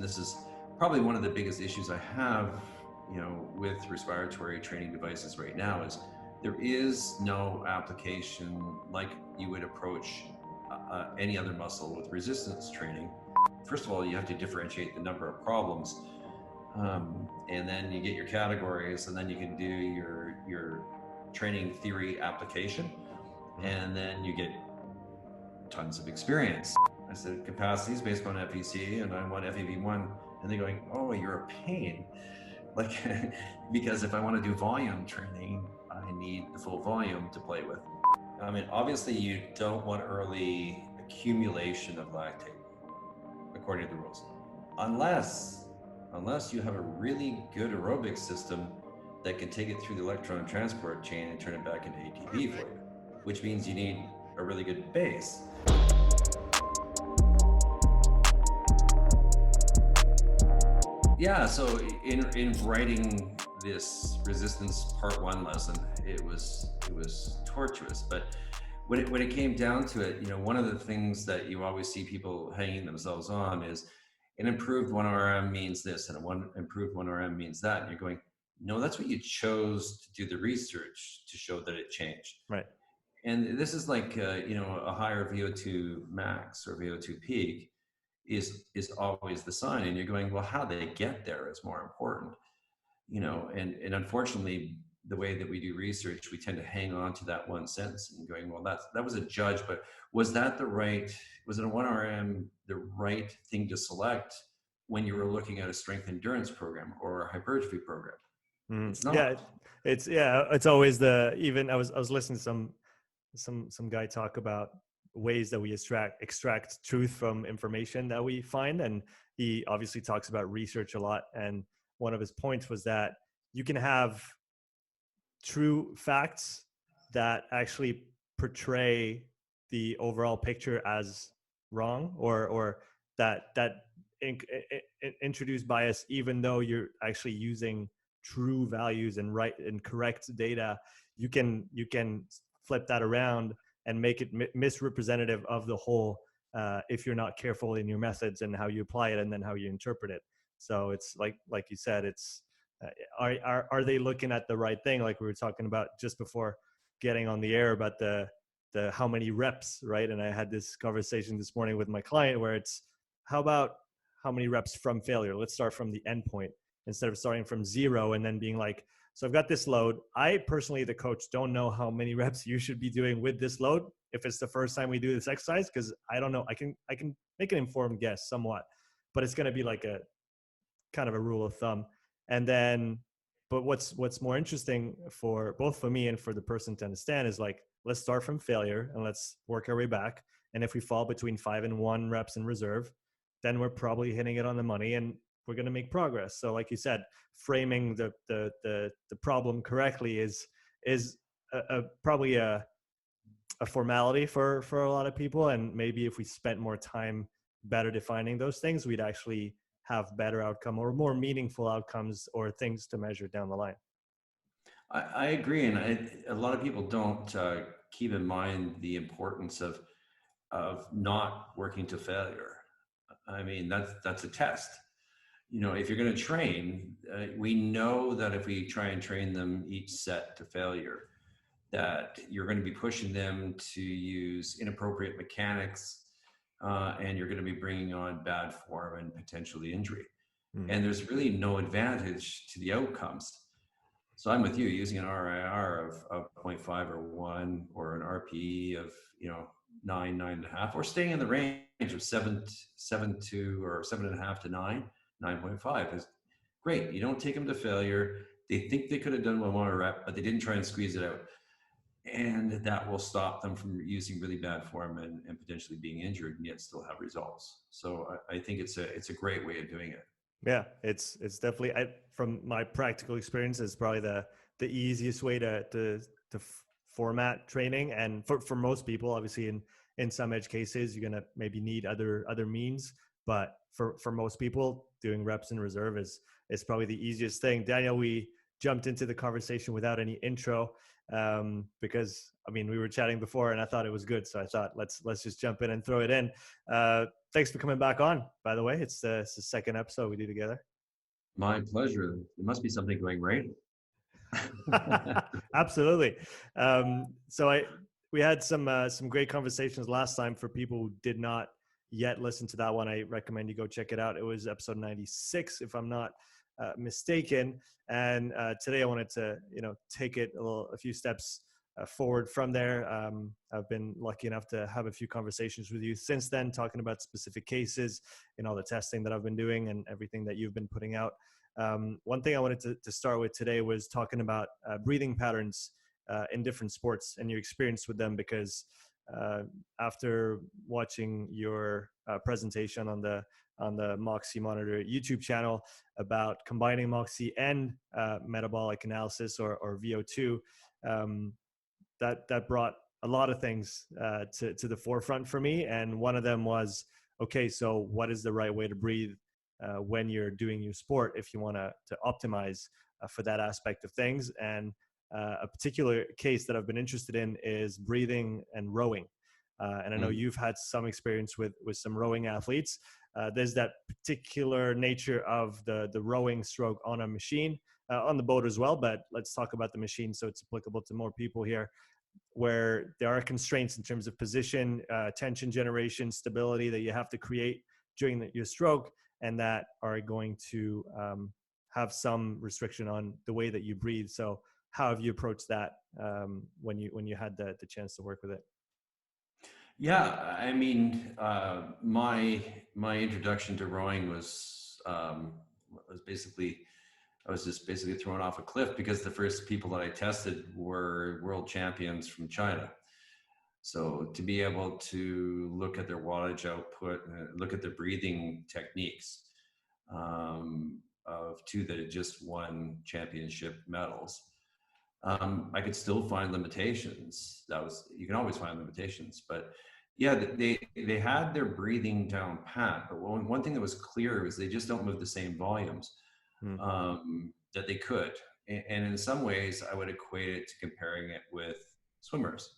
This is probably one of the biggest issues I have, with respiratory training devices right now is there is no application like you would approach any other muscle with resistance training. First of all, you have to differentiate the number of problems, and then you get your categories, and then you can do your training theory application, and then you get tons of experience. I said capacity is based on FEC, and I want FEV1, and they're going, "Oh, you're a pain." Like, because if I want to do volume training, I need the full volume to play with. I mean, obviously you don't want early accumulation of lactate, according to the rules, unless you have a really good aerobic system that can take it through the electron transport chain and turn it back into ATP for you, which means you need a really good base. Yeah, so in writing this resistance part 1 lesson, it was torturous. But when it came down to it, one of the things that you always see people hanging themselves on is an improved 1RM means this, and improved 1RM means that. And you're going, no, that's what you chose to do the research to show that it changed. Right. And this is like, a higher VO2 max or VO2 peak is always the sign. And you're going, well, how they get there is more important, and unfortunately, the way that we do research, we tend to hang on to that one sentence and going, well, that was a judge, but was it a 1RM, the right thing to select when you were looking at a strength endurance program or a hypertrophy program? It's not. Yeah, it's always even I was listening to some guy talk about ways that we extract truth from information that we find, and he obviously talks about research a lot, and one of his points was that you can have true facts that actually portray the overall picture as wrong, or that introduce bias, even though you're actually using true values and right and correct data. You can flip that around and make it misrepresentative of the whole, if you're not careful in your methods and how you apply it and then how you interpret it. So it's like you said, it's are they looking at the right thing? Like we were talking about just before getting on the air about the how many reps, right? And I had this conversation this morning with my client where it's, how about how many reps from failure? Let's start from the end point instead of starting from 0 and then being like, so I've got this load. I personally, the coach, don't know how many reps you should be doing with this load if it's the first time we do this exercise, because I don't know. I can make an informed guess somewhat, but it's going to be like a kind of a rule of thumb. And then, but what's more interesting for both for me and for the person to understand is like, let's start from failure and let's work our way back. And if we fall between 5 and 1 reps in reserve, then we're probably hitting it on the money and we're going to make progress. So like you said, framing the problem correctly is probably a formality for a lot of people. And maybe if we spent more time better defining those things, we'd actually have better outcome or more meaningful outcomes or things to measure down the line. I agree. And a lot of people don't keep in mind the importance of not working to failure. I mean, that's a test. If you're going to train, we know that if we try and train them each set to failure, that you're going to be pushing them to use inappropriate mechanics, and you're going to be bringing on bad form and potentially injury. And there's really no advantage to the outcomes. So I'm with you, using an RIR of 0.5 or 1, or an RPE of 9, 9.5, or staying in the range of 7 to or 7.5 to 9. 9.5 is great. You don't take them to failure. They think they could have done 1 more rep, but they didn't try and squeeze it out. And that will stop them from using really bad form and potentially being injured, and yet still have results. So I think it's a great way of doing it. Yeah, it's definitely, from my practical experience, it's probably the easiest way to format training. And for most people, obviously in some edge cases, you're going to maybe need other means. But for most people, doing reps in reserve is probably the easiest thing. Daniel, we jumped into the conversation without any intro, because I mean, we were chatting before and I thought it was good. So I thought, let's just jump in and throw it in. thanks for coming back on, by the way. It's the second episode we do together. My pleasure. There must be something going right. Absolutely. So we had some great conversations last time. For people who did not yet listen to that one, I recommend you go check it out. It was episode 96, if I'm not mistaken. And today I wanted to take it a few steps forward from there. I've been lucky enough to have a few conversations with you since then, talking about specific cases and all the testing that I've been doing and everything that you've been putting out. One thing I wanted to start with today was talking about breathing patterns in different sports and your experience with them, because after watching your presentation on the Moxy Monitor YouTube channel about combining Moxy and metabolic analysis or VO2, that brought a lot of things to the forefront for me. And one of them was, okay, so what is the right way to breathe when you're doing your sport if you want to optimize for that aspect of things? And a particular case that I've been interested in is breathing and rowing. And I know you've had some experience with some rowing athletes. There's that particular nature of the rowing stroke on a machine, on the boat as well, but let's talk about the machine so it's applicable to more people here, where there are constraints in terms of position, tension generation, stability that you have to create during your stroke, and that are going to have some restriction on the way that you breathe. So how have you approached that when you had the chance to work with it? Yeah, I mean, my introduction to rowing was basically, I was just basically thrown off a cliff because the first people that I tested were world champions from China. So to be able to look at their wattage output, look at their breathing techniques of two that had just won championship medals, I could still find limitations. You can always find limitations, but yeah, they had their breathing down pat. But one thing that was clear was they just don't move the same volumes that they could. And in some ways, I would equate it to comparing it with swimmers.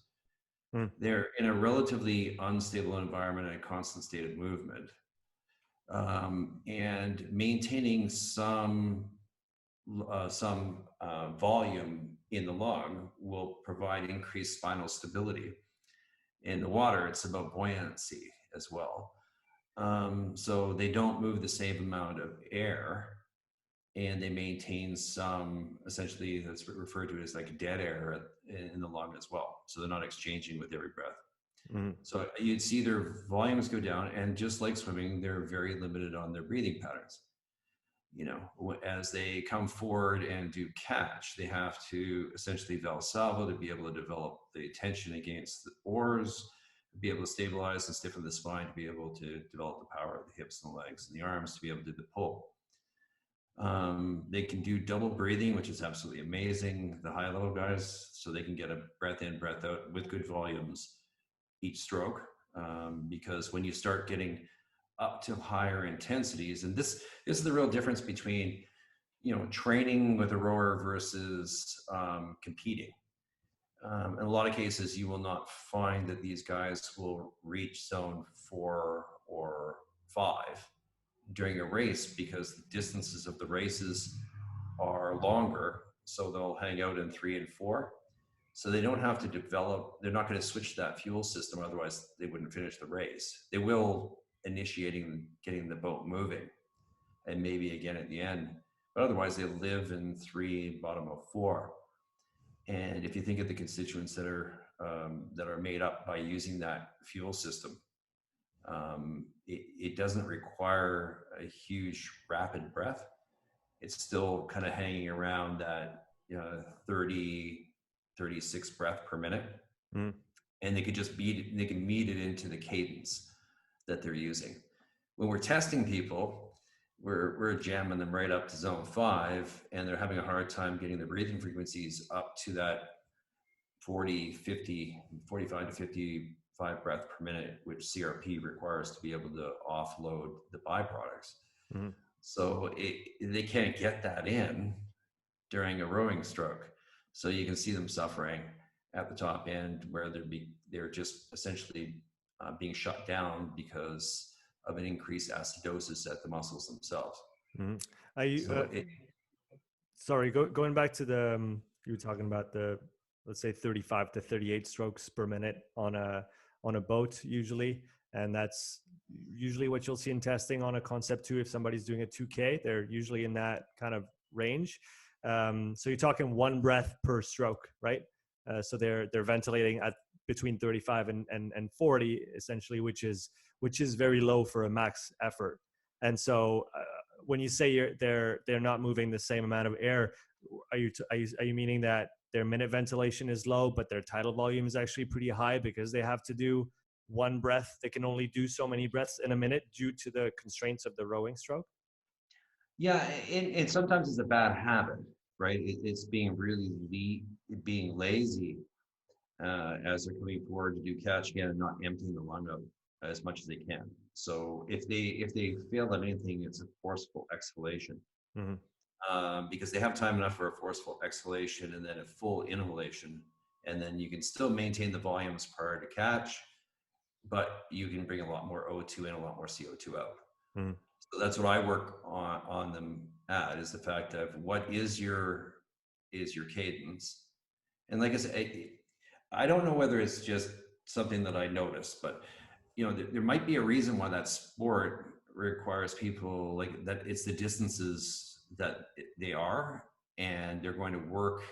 They're in a relatively unstable environment and a constant state of movement, and maintaining some volume in the lung will provide increased spinal stability. In the water, it's about buoyancy as well. So they don't move the same amount of air, and they maintain some, essentially that's referred to as like dead air in the lung as well. So they're not exchanging with every breath. So you'd see their volumes go down, and just like swimming, they're very limited on their breathing patterns. As they come forward and do catch, they have to essentially valsalva to be able to develop the tension against the oars, to be able to stabilize and stiffen the spine, to be able to develop the power of the hips and the legs and the arms, to be able to do the pull. They can do double breathing, which is absolutely amazing, the high level guys, so they can get a breath in, breath out with good volumes each stroke, because when you start getting up to higher intensities, and this is the real difference between training with a rower versus competing. In a lot of cases, you will not find that these guys will reach zone 4 or 5 during a race, because the distances of the races are longer, so they'll hang out in 3 and 4. So they don't have to develop, they're not going to switch that fuel system, otherwise they wouldn't finish the race. They will initiating getting the boat moving, and maybe again at the end, but otherwise they live in 3, bottom of 4. And if you think of the constituents that are made up by using that fuel system, it doesn't require a huge rapid breath. It's still kind of hanging around that 30, 36 breath per minute. And they could just they can meet it into the cadence that they're using. When we're testing people, we're jamming them right up to zone 5, and they're having a hard time getting the breathing frequencies up to that 45 to 55 breath per minute, which CRP requires to be able to offload the byproducts. So they can't get that in during a rowing stroke. So you can see them suffering at the top end, where they're just essentially being shut down because of an increased acidosis at the muscles themselves. Mhm. I So it, sorry, going back to the you were talking about the, let's say 35 to 38 strokes per minute on a boat usually, and that's usually what you'll see in testing on a Concept 2. If somebody's doing a 2K, they're usually in that kind of range. So you're talking one breath per stroke, right? So they're ventilating at between 35 and 40 essentially, which is very low for a max effort. And so when you say they're not moving the same amount of air, are you meaning that their minute ventilation is low, but their tidal volume is actually pretty high because they have to do one breath? They can only do so many breaths in a minute due to the constraints of the rowing stroke. yeah, and sometimes it's a bad habit, right? It's being being lazy as they're coming forward to do catch again and not emptying the lung out as much as they can. So if they fail at anything, it's a forceful exhalation. Mm-hmm. Because they have time enough for a forceful exhalation and then a full inhalation. And then you can still maintain the volumes prior to catch, but you can bring a lot more O2 in, a lot more CO2 out. Mm-hmm. So that's what I work on them at, is the fact of what is your cadence. And like I said, I don't know whether it's just something that I noticed, but there might be a reason why that sport requires people like that. It's the distances that they are, and they're going to work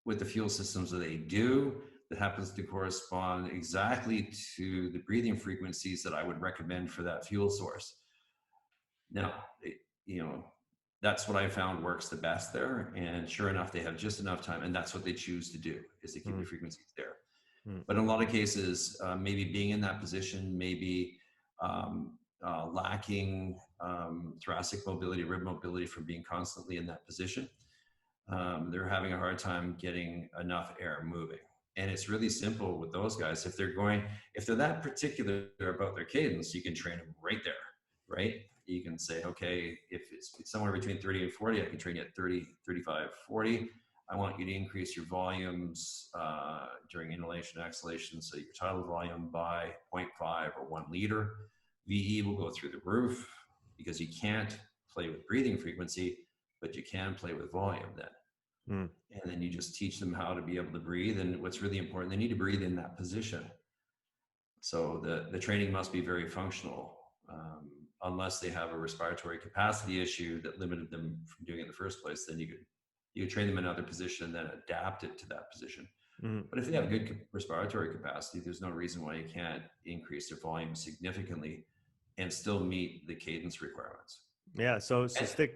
with the fuel systems that they do, that happens to correspond exactly to the breathing frequencies that I would recommend for that fuel source. Now, that's what I found works the best there. And sure enough, they have just enough time, and that's what they choose to do, is to keep the frequencies there. But in a lot of cases, maybe being in that position, maybe lacking thoracic mobility, rib mobility from being constantly in that position, they're having a hard time getting enough air moving. And it's really simple with those guys. If they're that particular about their cadence, you can train them right there, right? You can say, okay, if it's somewhere between 30 and 40, I can train you at 30, 35, 40. I want you to increase your volumes during inhalation and exhalation, so your tidal volume by 0.5 or 1 liter. VE will go through the roof because you can't play with breathing frequency, but you can play with volume then. And then you just teach them how to be able to breathe. And what's really important, they need to breathe in that position. So the training must be very functional, unless they have a respiratory capacity issue that limited them from doing it in the first place. Then you could train them in another position and then adapt it to that position. But if they have good respiratory capacity, there's no reason why you can't increase their volume significantly and still meet the cadence requirements. Yeah. So stick.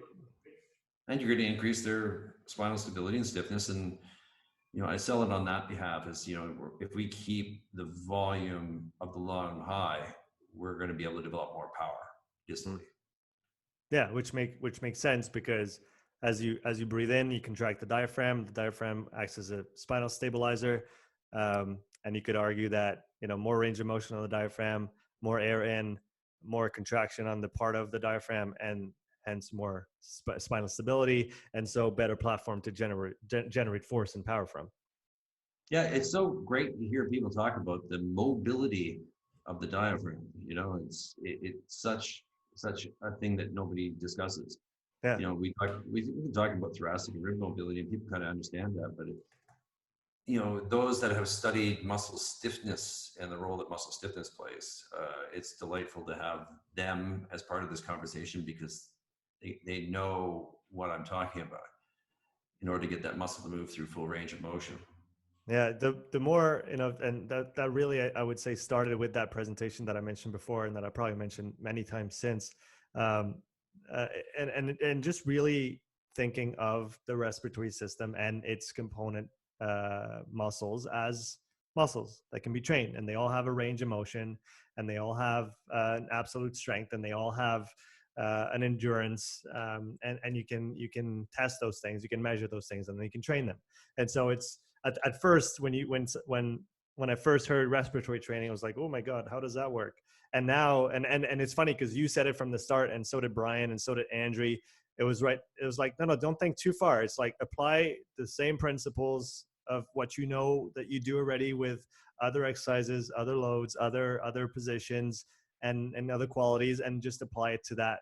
And you're going to increase their spinal stability and stiffness. And, I sell it on that behalf as, if we keep the volume of the lung high, we're going to be able to develop more power distally. Yeah, which makes sense, because as you breathe in, you contract the diaphragm. The diaphragm acts as a spinal stabilizer, and you could argue that more range of motion on the diaphragm, more air in, more contraction on the part of the diaphragm, and hence more spinal stability, and so better platform to generate force and power from. Yeah, it's so great to hear people talk about the mobility of the diaphragm. It's such a thing that nobody discusses. Yeah. We can talk about thoracic and rib mobility, and people kind of understand that, but those that have studied muscle stiffness and the role that muscle stiffness plays, it's delightful to have them as part of this conversation, because they know what I'm talking about in order to get that muscle to move through full range of motion. Yeah, the more, and that really, I would say, started with that presentation that I mentioned before, and that I probably mentioned many times since, and just really thinking of the respiratory system and its component muscles as muscles that can be trained, and they all have a range of motion, and they all have an absolute strength, and they all have an endurance, and you can test those things, you can measure those things, and then you can train them. And so it's at first, when I first heard respiratory training, I was like, oh my God, how does that work? And now, and it's funny because you said it from the start, and so did Brian, and so did Andre. It was like, no, don't think too far. It's like, apply the same principles of what that you do already with other exercises, other loads, other positions, and other qualities, and just apply it to that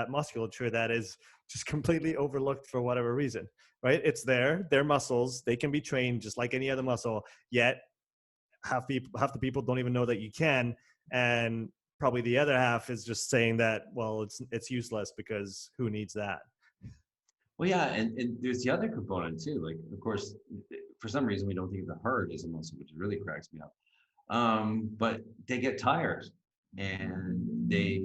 musculature that is just completely overlooked for whatever reason, right? It's there, they're muscles, they can be trained just like any other muscle, yet half the people don't even know that you can, and probably the other half is just saying that, well, it's useless because who needs that? Well, yeah, and there's the other component too. Like, of course, for some reason we don't think of the heart as a muscle, which really cracks me up. But they get tired, and they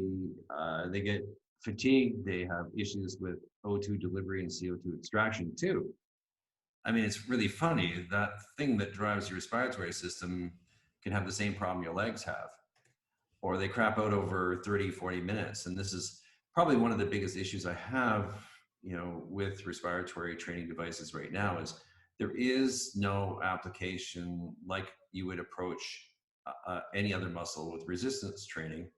get fatigued. They have issues with O2 delivery and CO2 extraction too. I mean, it's really funny, that thing that drives your respiratory system can have the same problem your legs have, or they crap out over 30, 40 minutes. And this is probably one of the biggest issues I have, with respiratory training devices right now, is there is no application like you would approach any other muscle with resistance training.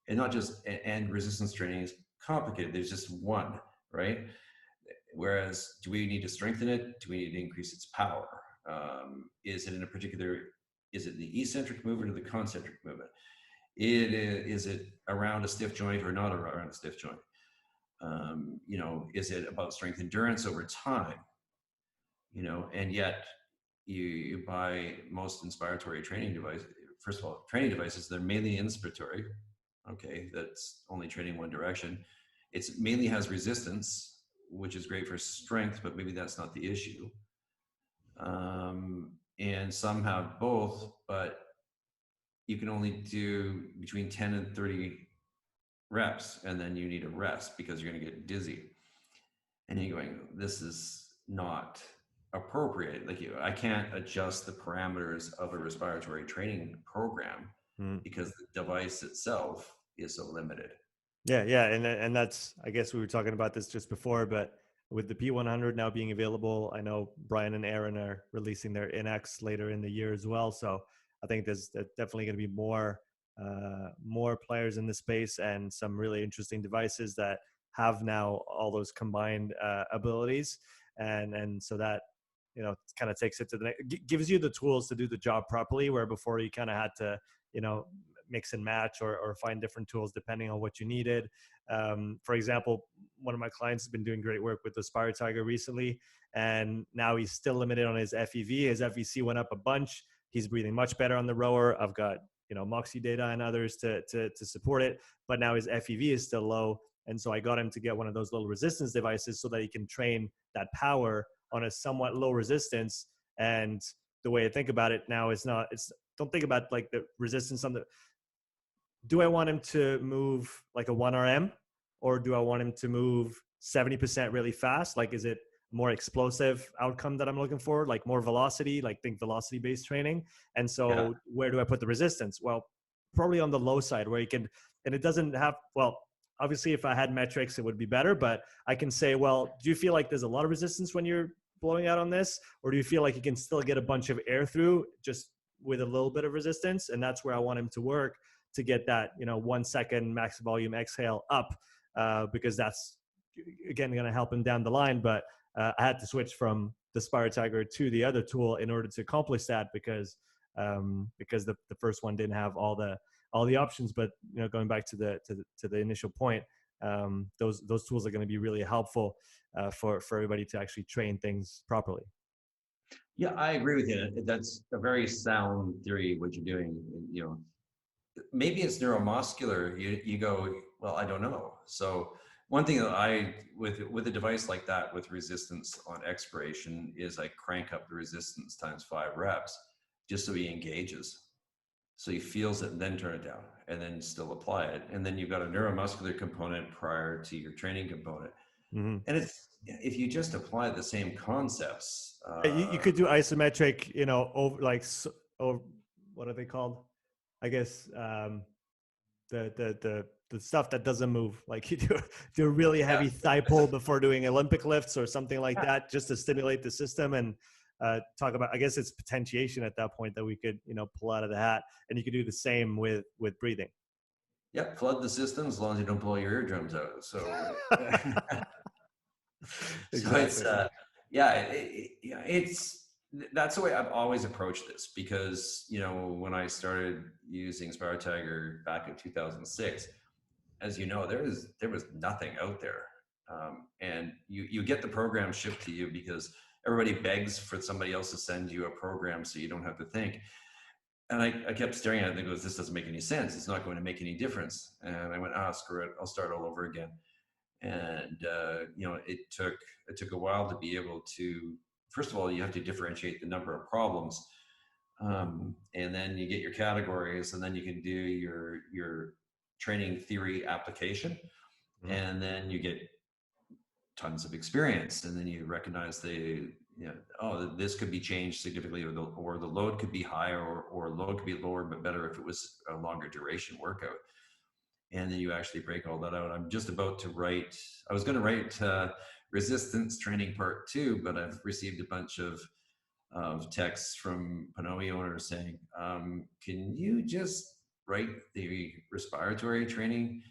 And not just, and resistance training is complicated. There's just one, right? Whereas, do we need to strengthen it? Do we need to increase its power? Is it in a particular, is it the eccentric movement or the concentric movement? Is it around a stiff joint or not around a stiff joint? Is it about strength endurance over time? And yet you buy most inspiratory training devices. First of all, training devices, they're mainly inspiratory. Okay, that's only training one direction. It's mainly has resistance, which is great for strength, but maybe that's not the issue. And some have both, but you can only do between 10 and 30 reps, and then you need a rest because you're going to get dizzy. And you're going, this is not appropriate. Like, I can't adjust the parameters of a respiratory training program because the device itself is so limited. Yeah, and that's, I guess we were talking about this just before, but with the P100 now being available, I know Brian and Aaron are releasing their NX later in the year as well. So I think there's definitely going to be more players in the space, and some really interesting devices that have now all those combined abilities, and so that kind of takes it to the next, gives you the tools to do the job properly, where before you kind of had to mix and match or find different tools depending on what you needed. For example, one of my clients has been doing great work with the Spire Tiger recently, and now he's still limited on his FEV. His FVC went up a bunch. He's breathing much better on the rower. I've got Moxy data and others to support it, but now his FEV is still low. And so I got him to get one of those little resistance devices so that he can train that power on a somewhat low resistance. And the way I think about it now is don't think about like the resistance on the, do I want him to move like a 1RM, or do I want him to move 70% really fast? Like, is it more explosive outcome that I'm looking for, like more velocity, like think velocity based training? And so where do I put the resistance? Well, probably on the low side, where you can, and it doesn't have, well, obviously if I had metrics, it would be better, but I can say, well, do you feel like there's a lot of resistance when you're blowing out on this? Or do you feel like you can still get a bunch of air through just with a little bit of resistance? And that's where I want him to work to get that, 1 second max volume exhale up, because that's, again, going to help him down the line. But I had to switch from the Spire Tiger to the other tool in order to accomplish that, because the first one didn't have all the options. But going back to the initial point, those tools are going to be really helpful for everybody to actually train things properly. Yeah, I agree with you. That's a very sound theory, what you're doing. Maybe it's neuromuscular. You go, well, I don't know. So one thing that with a device like that with resistance on expiration is I crank up the resistance times 5 reps just so he engages. So he feels it and then turn it down and then still apply it. And then you've got a neuromuscular component prior to your training component. Mm-hmm. And if you just apply the same concepts. You could do isometric, over what are they called? I guess the stuff that doesn't move, like you do a really heavy thigh pull before doing Olympic lifts or something like that, just to stimulate the system. And talk about, I guess it's potentiation at that point that we could pull out of the hat, and you could do the same with breathing. Yep, flood the system as long as you don't blow your eardrums out. So, exactly. So it's That's the way I've always approached this, because, you know, when I started using Spiral Tiger back in 2006, as you know, there was nothing out there. And you get the program shipped to you because everybody begs for somebody else to send you a program so you don't have to think. And I kept staring at it and goes, this doesn't make any sense. It's not going to make any difference. And I went, screw it. I'll start all over again. And you know, it took a while to be able to. First of all, you have to differentiate the number of problems, and then you get your categories, and then you can do your training theory application, and then you get tons of experience, and then you recognize this could be changed significantly, or the load could be higher, or load could be lower but better if it was a longer duration workout. And then you actually break all that out. I'm just about to write, I was going to write resistance training part 2, but I've received a bunch of texts from PNOE owners saying, can you just write the respiratory training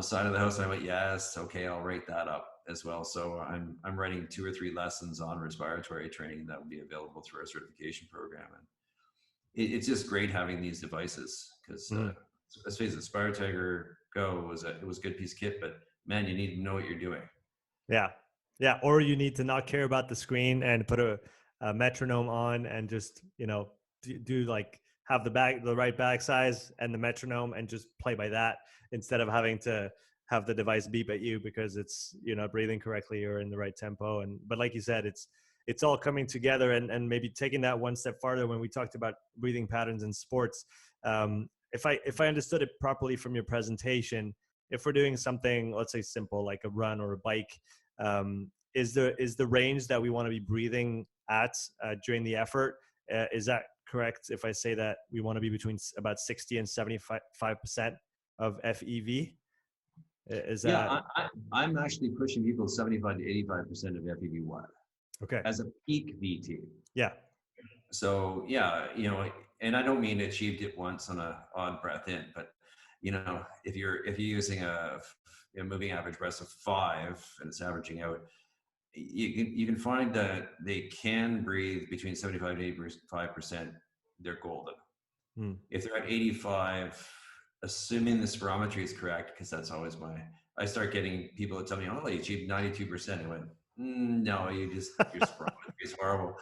side of the house? I went, yes, okay, I'll write that up as well. So I'm writing 2 or 3 lessons on respiratory training that will be available through our certification program. And it's just great having these devices, because let's face it, Spiral Tiger Go was it was a good piece of kit, but man, you need to know what you're doing. Yeah. Yeah. Or you need to not care about the screen and put a metronome on and just, you know, do like have the right bag size and the metronome and just play by that, instead of having to have the device beep at you because it's, you know, breathing correctly or in the right tempo. But like you said, it's all coming together, and maybe taking that one step farther when we talked about breathing patterns in sports. If I understood it properly from your presentation, if we're doing something, let's say simple, like a run or a bike, is the range that we want to be breathing at during the effort, is that correct if I say that we want to be between about 60 and 75% of FEV? Is that? I'm actually pushing people 75 to 85% of FEV1 Okay. as a peak VT. Yeah. So yeah, you know, and I don't mean achieved it once on a odd breath in, but you know, if you're using a moving average breath of 5 and it's averaging out, you can find that they can breathe between 75 and 85%. They're golden. If they're at 85, assuming the spirometry is correct, because that's always I start getting people that tell me, oh, you achieved 92%. I went, no, your spirometry is horrible.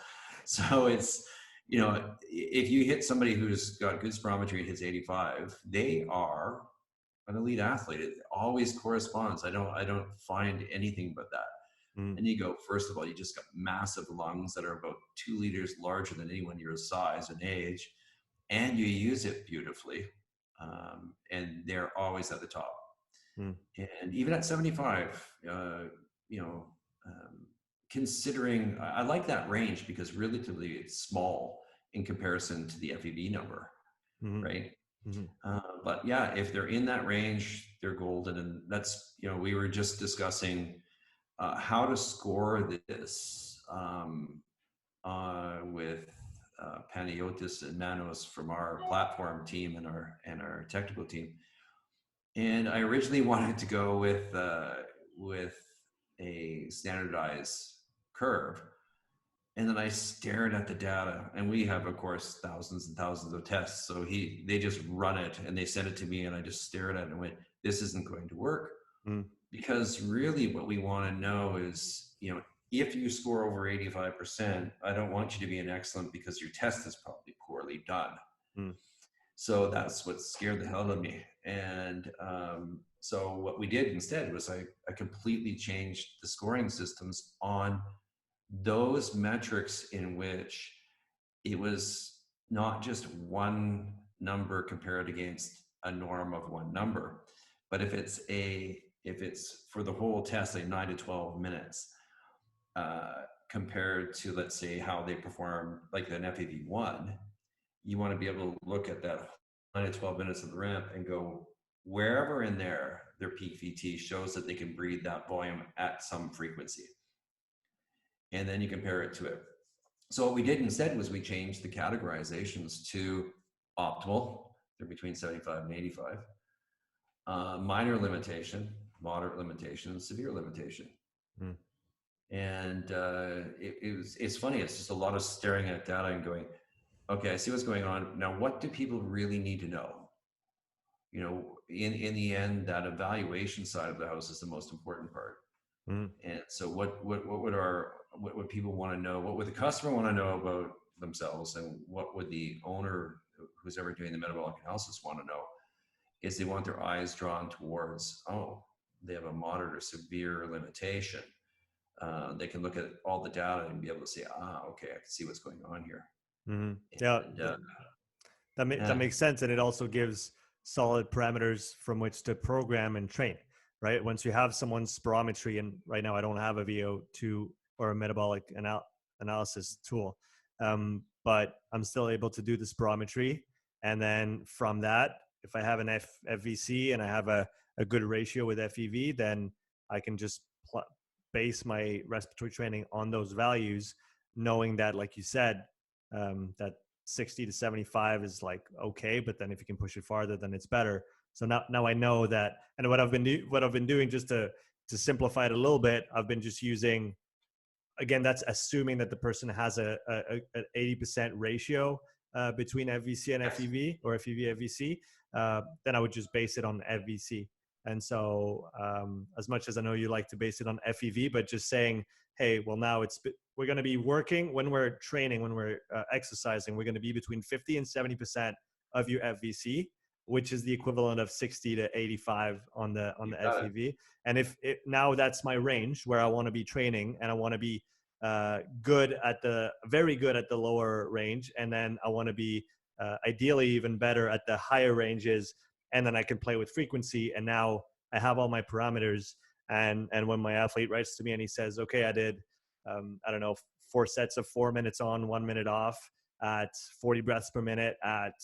So it's, you know, if you hit somebody who's got good spirometry and hits 85, they are an elite athlete. It always corresponds. I don't find anything but that. And you go, first of all, you just got massive lungs that are about 2 liters larger than anyone your size and age, and you use it beautifully, and they're always at the top. And even at 75, you know, considering, I like that range because relatively it's small in comparison to the FEV number, right? But yeah, if they're in that range, they're golden. And that's, you know, we were just discussing how to score this with Panagiotis and Manos from our platform team and our technical team. And I originally wanted to go with a standardized curve. And then I stared at the data, and we have, of course, thousands and thousands of tests. So they just run it and they send it to me, and I just stared at it and went, this isn't going to work. Because really what we want to know is, you know, if you score over 85%, I don't want you to be an excellent because your test is probably poorly done. So that's what scared the hell out of me. And so what we did instead was I completely changed the scoring systems on those metrics in which it was not just one number compared against a norm of one number, but if it's for the whole test, like 9 to 12 minutes, compared to, let's say, how they perform like an FEV1, you want to be able to look at that 9 to 12 minutes of the ramp and go, wherever in there, their peak VT shows that they can breathe that volume at some frequency. And then you compare it to it. So what we did instead was we changed the categorizations to optimal, they're between 75 and 85, minor limitation, moderate limitation, and severe limitation. And it's funny. It's just a lot of staring at data and going, okay, I see what's going on. Now, what do people really need to know? You know, in the end, that evaluation side of the house is the most important part. Mm, And so what would people want to know? What would the customer want to know about themselves? And what would the owner who's ever doing the metabolic analysis want to know? Is they want their eyes drawn towards, oh, they have a moderate or severe limitation. They can look at all the data and be able to say, ah, okay, I can see what's going on here. mm. Yeah, And that yeah, makes sense, and it also gives solid parameters from which to program and train. Right, once you have someone's spirometry, and right now I don't have a VO2 or a metabolic analysis tool, but I'm still able to do the spirometry, and then from that, if I have an FVC and I have a good ratio with FEV, then I can just base my respiratory training on those values, knowing that, like you said, that 60 to 75 is like okay, but then if you can push it farther, then it's better. So now I know that. And what I've been doing, just to simplify it a little bit, I've been just using, again, that's assuming that the person has an 80% ratio between FVC and yes, FEV, or FEV FVC. Then I would just base it on FVC. And so, as much as I know you like to base it on FEV, but just saying, hey, well, now we're going to be working, when we're training, when we're exercising, we're going to be between 50 and 70% of your FVC, which is the equivalent of 60 to 85 on the you got it. FEV. And if now that's my range where I want to be training, and I want to be very good at the lower range, and then I want to be ideally even better at the higher ranges, and then I can play with frequency. And now I have all my parameters. And when my athlete writes to me and he says, okay, I did I don't know, 4 sets of 4 minutes on, 1 minute off at 40 breaths per minute at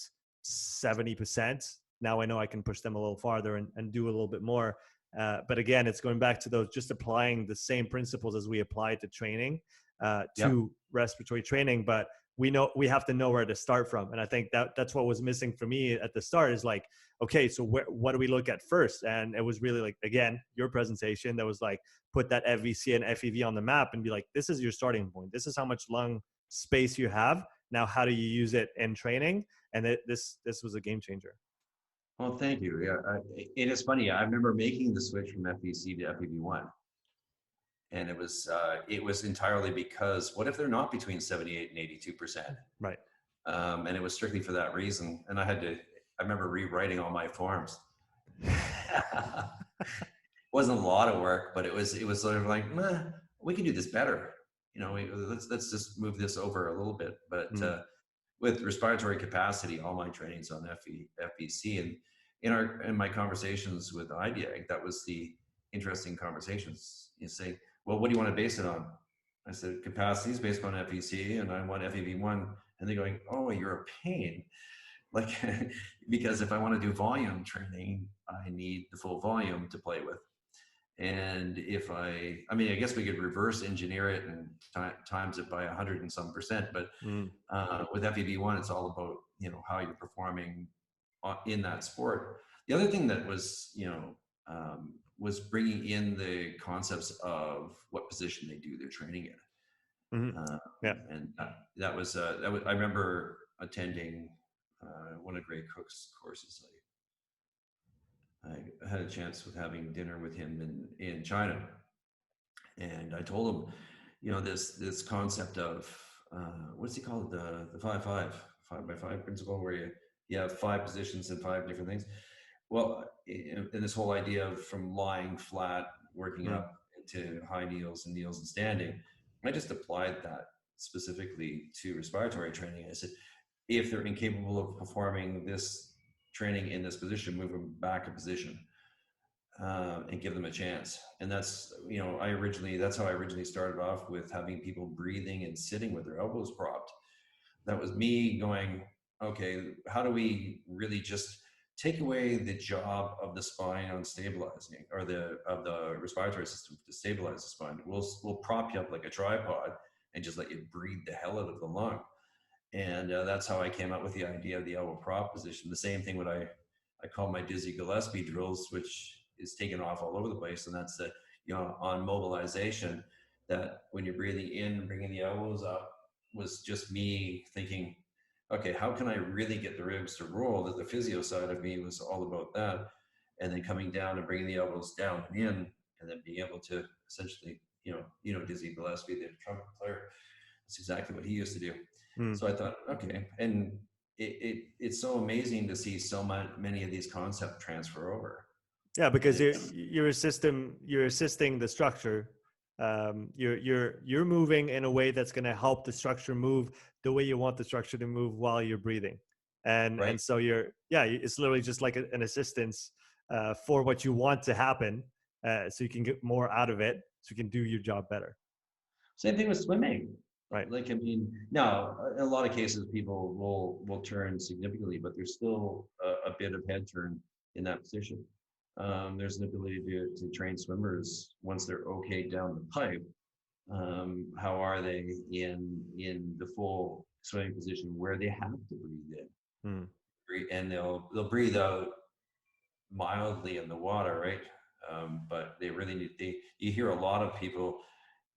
70%. Now I know I can push them a little farther and do a little bit more. But again, it's going back to those, just applying the same principles as we apply to training, Yep. to respiratory training. But we have to know where to start from. And I think that's what was missing for me at the start, is like, okay, so what do we look at first? And it was really like, again, your presentation that was like, put that FVC and FEV on the map and be like, this is your starting point. This is how much lung space you have. Now, how do you use it in training? And this was a game changer. Well, thank you. Yeah, it is funny. I remember making the switch from FVC to FEV1, and it was entirely because what if they're not between 78 and 82%? Right. And it was strictly for that reason. And I remember rewriting all my forms. Wasn't a lot of work, but it was sort of like, we can do this better. You know, let's just move this over a little bit. But with respiratory capacity, all my training's on FVC, and in my conversations with IDEAG, that was the interesting conversations. You say, well, what do you want to base it on? I said, capacity is based on FVC, and I want FEV1. And they're going, oh, you're a pain. Like, because if I want to do volume training, I need the full volume to play with. And if I guess we could reverse engineer it and times it by 100 and some percent. But with FEV1, it's all about, how you're performing in that sport. The other thing that was, was bringing in the concepts of what position they do their training in. Yeah. And that was I remember attending one of Gray Cook's courses. I had a chance with having dinner with him in China, and I told him, this concept of what's he called, the 5-5 principle, where you have 5 positions and 5 different things. Well, in this whole idea of from lying flat, working up into high kneels and standing, I just applied that specifically to respiratory training. I said, if they're incapable of performing this training in this position, move them back a position and give them a chance. And that's, that's how I originally started off, with having people breathing and sitting with their elbows propped. That was me going, okay, how do we really just take away the job of the spine on stabilizing, or of the respiratory system to stabilize the spine? We'll prop you up like a tripod and just let you breathe the hell out of the lung. And that's how I came up with the idea of the elbow prop position. The same thing what I call my Dizzy Gillespie drills, which is taken off all over the place. And that's on mobilization, that when you're breathing in, bringing the elbows up, was just me thinking, okay, how can I really get the ribs to roll? That the physio side of me was all about that. And then coming down and bringing the elbows down and in, and then being able to essentially, Dizzy Gillespie, the trumpet player, that's exactly what he used to do. Mm. So I thought, okay. And it's so amazing to see so many of these concepts transfer over. Yeah, And because it's, you're assisting the structure. You're moving in a way that's going to help the structure move the way you want the structure to move while you're breathing, right. and so it's literally just like an assistance for what you want to happen, so you can get more out of it, so you can do your job better. Same thing with swimming. Right. Like, I mean, now in a lot of cases, people will turn significantly, but there's still a bit of head turn in that position. There's an ability to train swimmers once they're okay down the pipe. How are they in the full swimming position where they have to breathe in, Mm. and they'll breathe out mildly in the water, right? But they really need. You hear a lot of people,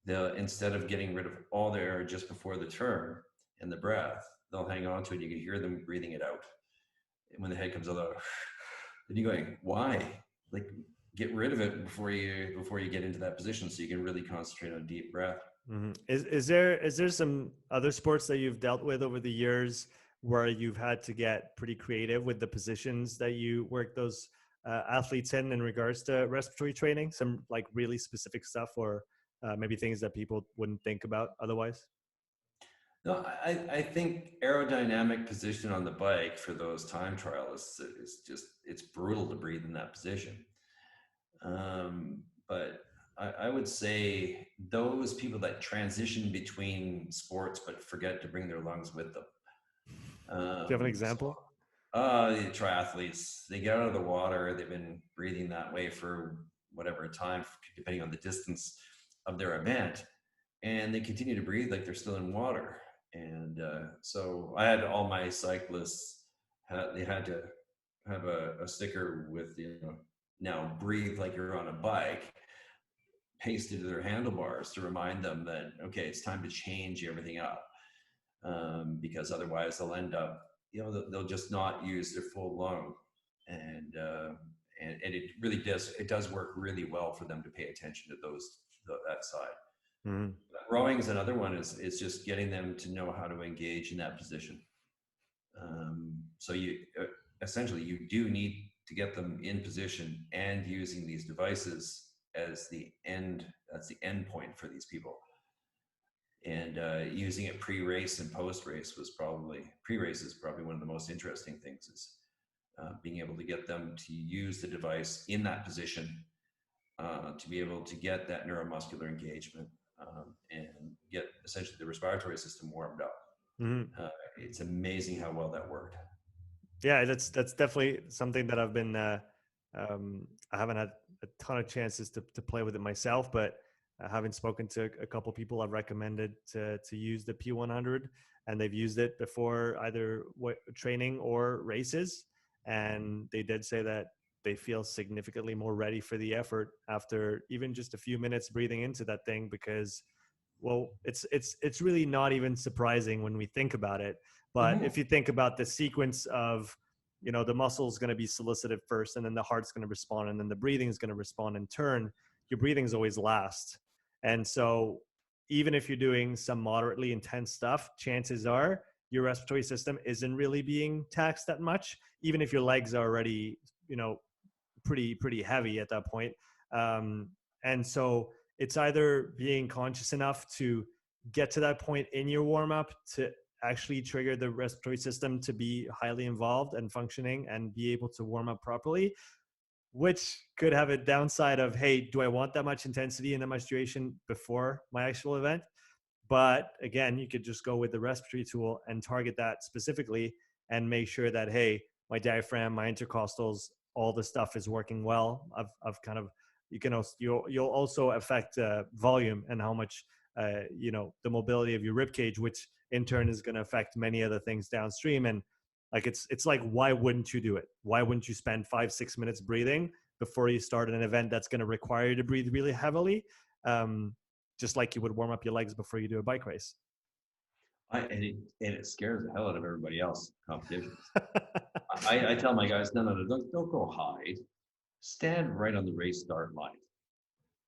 they'll, instead of getting rid of all the air just before the turn and the breath, they'll hang on to it. You can hear them breathing it out. And when the head comes out, then you're going, why? Like, get rid of it before you get into that position, so you can really concentrate on deep breath. Mm-hmm. Is there some other sports that you've dealt with over the years where you've had to get pretty creative with the positions that you work those athletes in regards to respiratory training? Some like really specific stuff, or maybe things that people wouldn't think about otherwise. No, I think aerodynamic position on the bike for those time trialists is just, it's brutal to breathe in that position. But I would say those people that transition between sports but forget to bring their lungs with them. Do you have an example? The triathletes, they get out of the water, they've been breathing that way for whatever time, depending on the distance of their event, and they continue to breathe like they're still in water. And so I had all my cyclists, they had to have a sticker with, now breathe like you're on a bike, pasted to their handlebars to remind them that, okay, it's time to change everything up, because otherwise they'll end up, they'll just not use their full lung. And and it really does work really well for them to pay attention to that side. Mm-hmm. Rowing's another one, is just getting them to know how to engage in that position. So you essentially, you do need to get them in position and using these devices as the end. That's the end point for these people. And using it pre-race and post-race pre-race is probably one of the most interesting things, is being able to get them to use the device in that position, to be able to get that neuromuscular engagement, and get essentially the respiratory system warmed up. Mm-hmm. It's amazing how well that worked. Yeah, that's definitely something that I've been. I haven't had a ton of chances to play with it myself, but having spoken to a couple people, I've recommended to use the P100, and they've used it before either training or races, and they did say that they feel significantly more ready for the effort after even just a few minutes breathing into that thing, because well, it's really not even surprising when we think about it. But Mm-hmm. if you think about the sequence of, the muscle is going to be solicited first, and then the heart's going to respond, and then the breathing is going to respond in turn. Your breathing is always last. And so even if you're doing some moderately intense stuff, chances are your respiratory system isn't really being taxed that much, even if your legs are already, pretty heavy at that point. And so it's either being conscious enough to get to that point in your warm up to actually trigger the respiratory system to be highly involved and functioning and be able to warm up properly, which could have a downside of, hey, do I want that much intensity and that much duration before my actual event? But again, you could just go with the respiratory tool and target that specifically and make sure that, hey, my diaphragm, my intercostals, all the stuff is working well. I've kind of, you'll also affect volume and how much, the mobility of your rib cage, which in turn is going to affect many other things downstream. And like, it's like, why wouldn't you do it? Why wouldn't you spend 5-6 minutes breathing before you start an event that's going to require you to breathe really heavily? just like you would warm up your legs before you do a bike race. And it scares the hell out of everybody else, competitions. I tell my guys, no, don't go hide. Stand right on the race start line.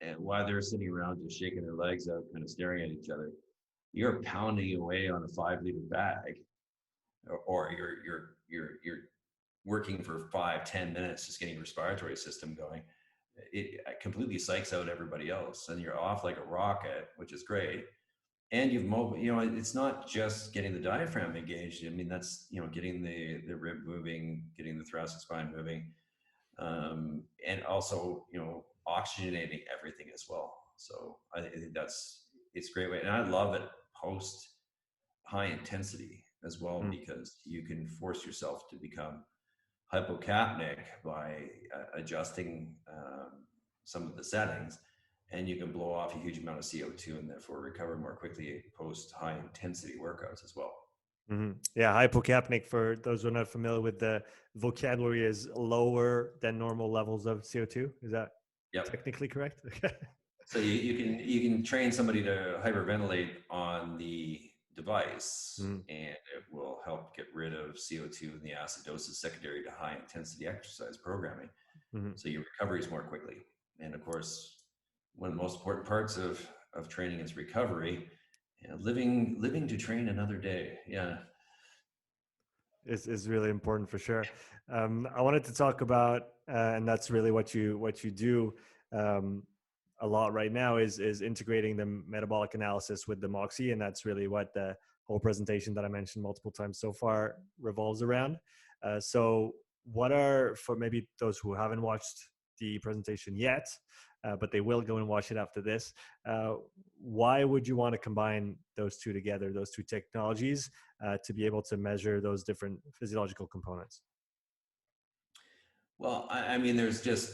And while they're sitting around just shaking their legs out, kind of staring at each other, you're pounding away on a 5-liter bag, or you're working for 5-10 minutes, just getting your respiratory system going. It completely psychs out everybody else, and you're off like a rocket, which is great. And you've mobile, it's not just getting the diaphragm engaged. I mean, that's, getting the rib moving, getting the thoracic spine moving, and also, oxygenating everything as well. So I think it's a great way. And I love it post high intensity as well, because you can force yourself to become hypocapnic by adjusting some of the settings, and you can blow off a huge amount of CO2 and therefore recover more quickly post high intensity workouts as well. Mm-hmm. Yeah, hypocapnic, for those who are not familiar with the vocabulary, is lower than normal levels of CO2. Is that technically correct? So you can train somebody to hyperventilate on the device, and it will help get rid of CO2 and the acidosis secondary to high intensity exercise programming. So your recovery is more quickly. And of course, one of the most important parts of training is recovery. Living to train another day. Yeah. Is really important for sure. I wanted to talk about, and that's really what you do a lot right now, is integrating the metabolic analysis with the Moxy, and that's really what the whole presentation that I mentioned multiple times so far revolves around. So what are, for maybe those who haven't watched the presentation yet, but they will go and watch it after this, why would you want to combine those two together, those two technologies, to be able to measure those different physiological components? Well, I mean, there's just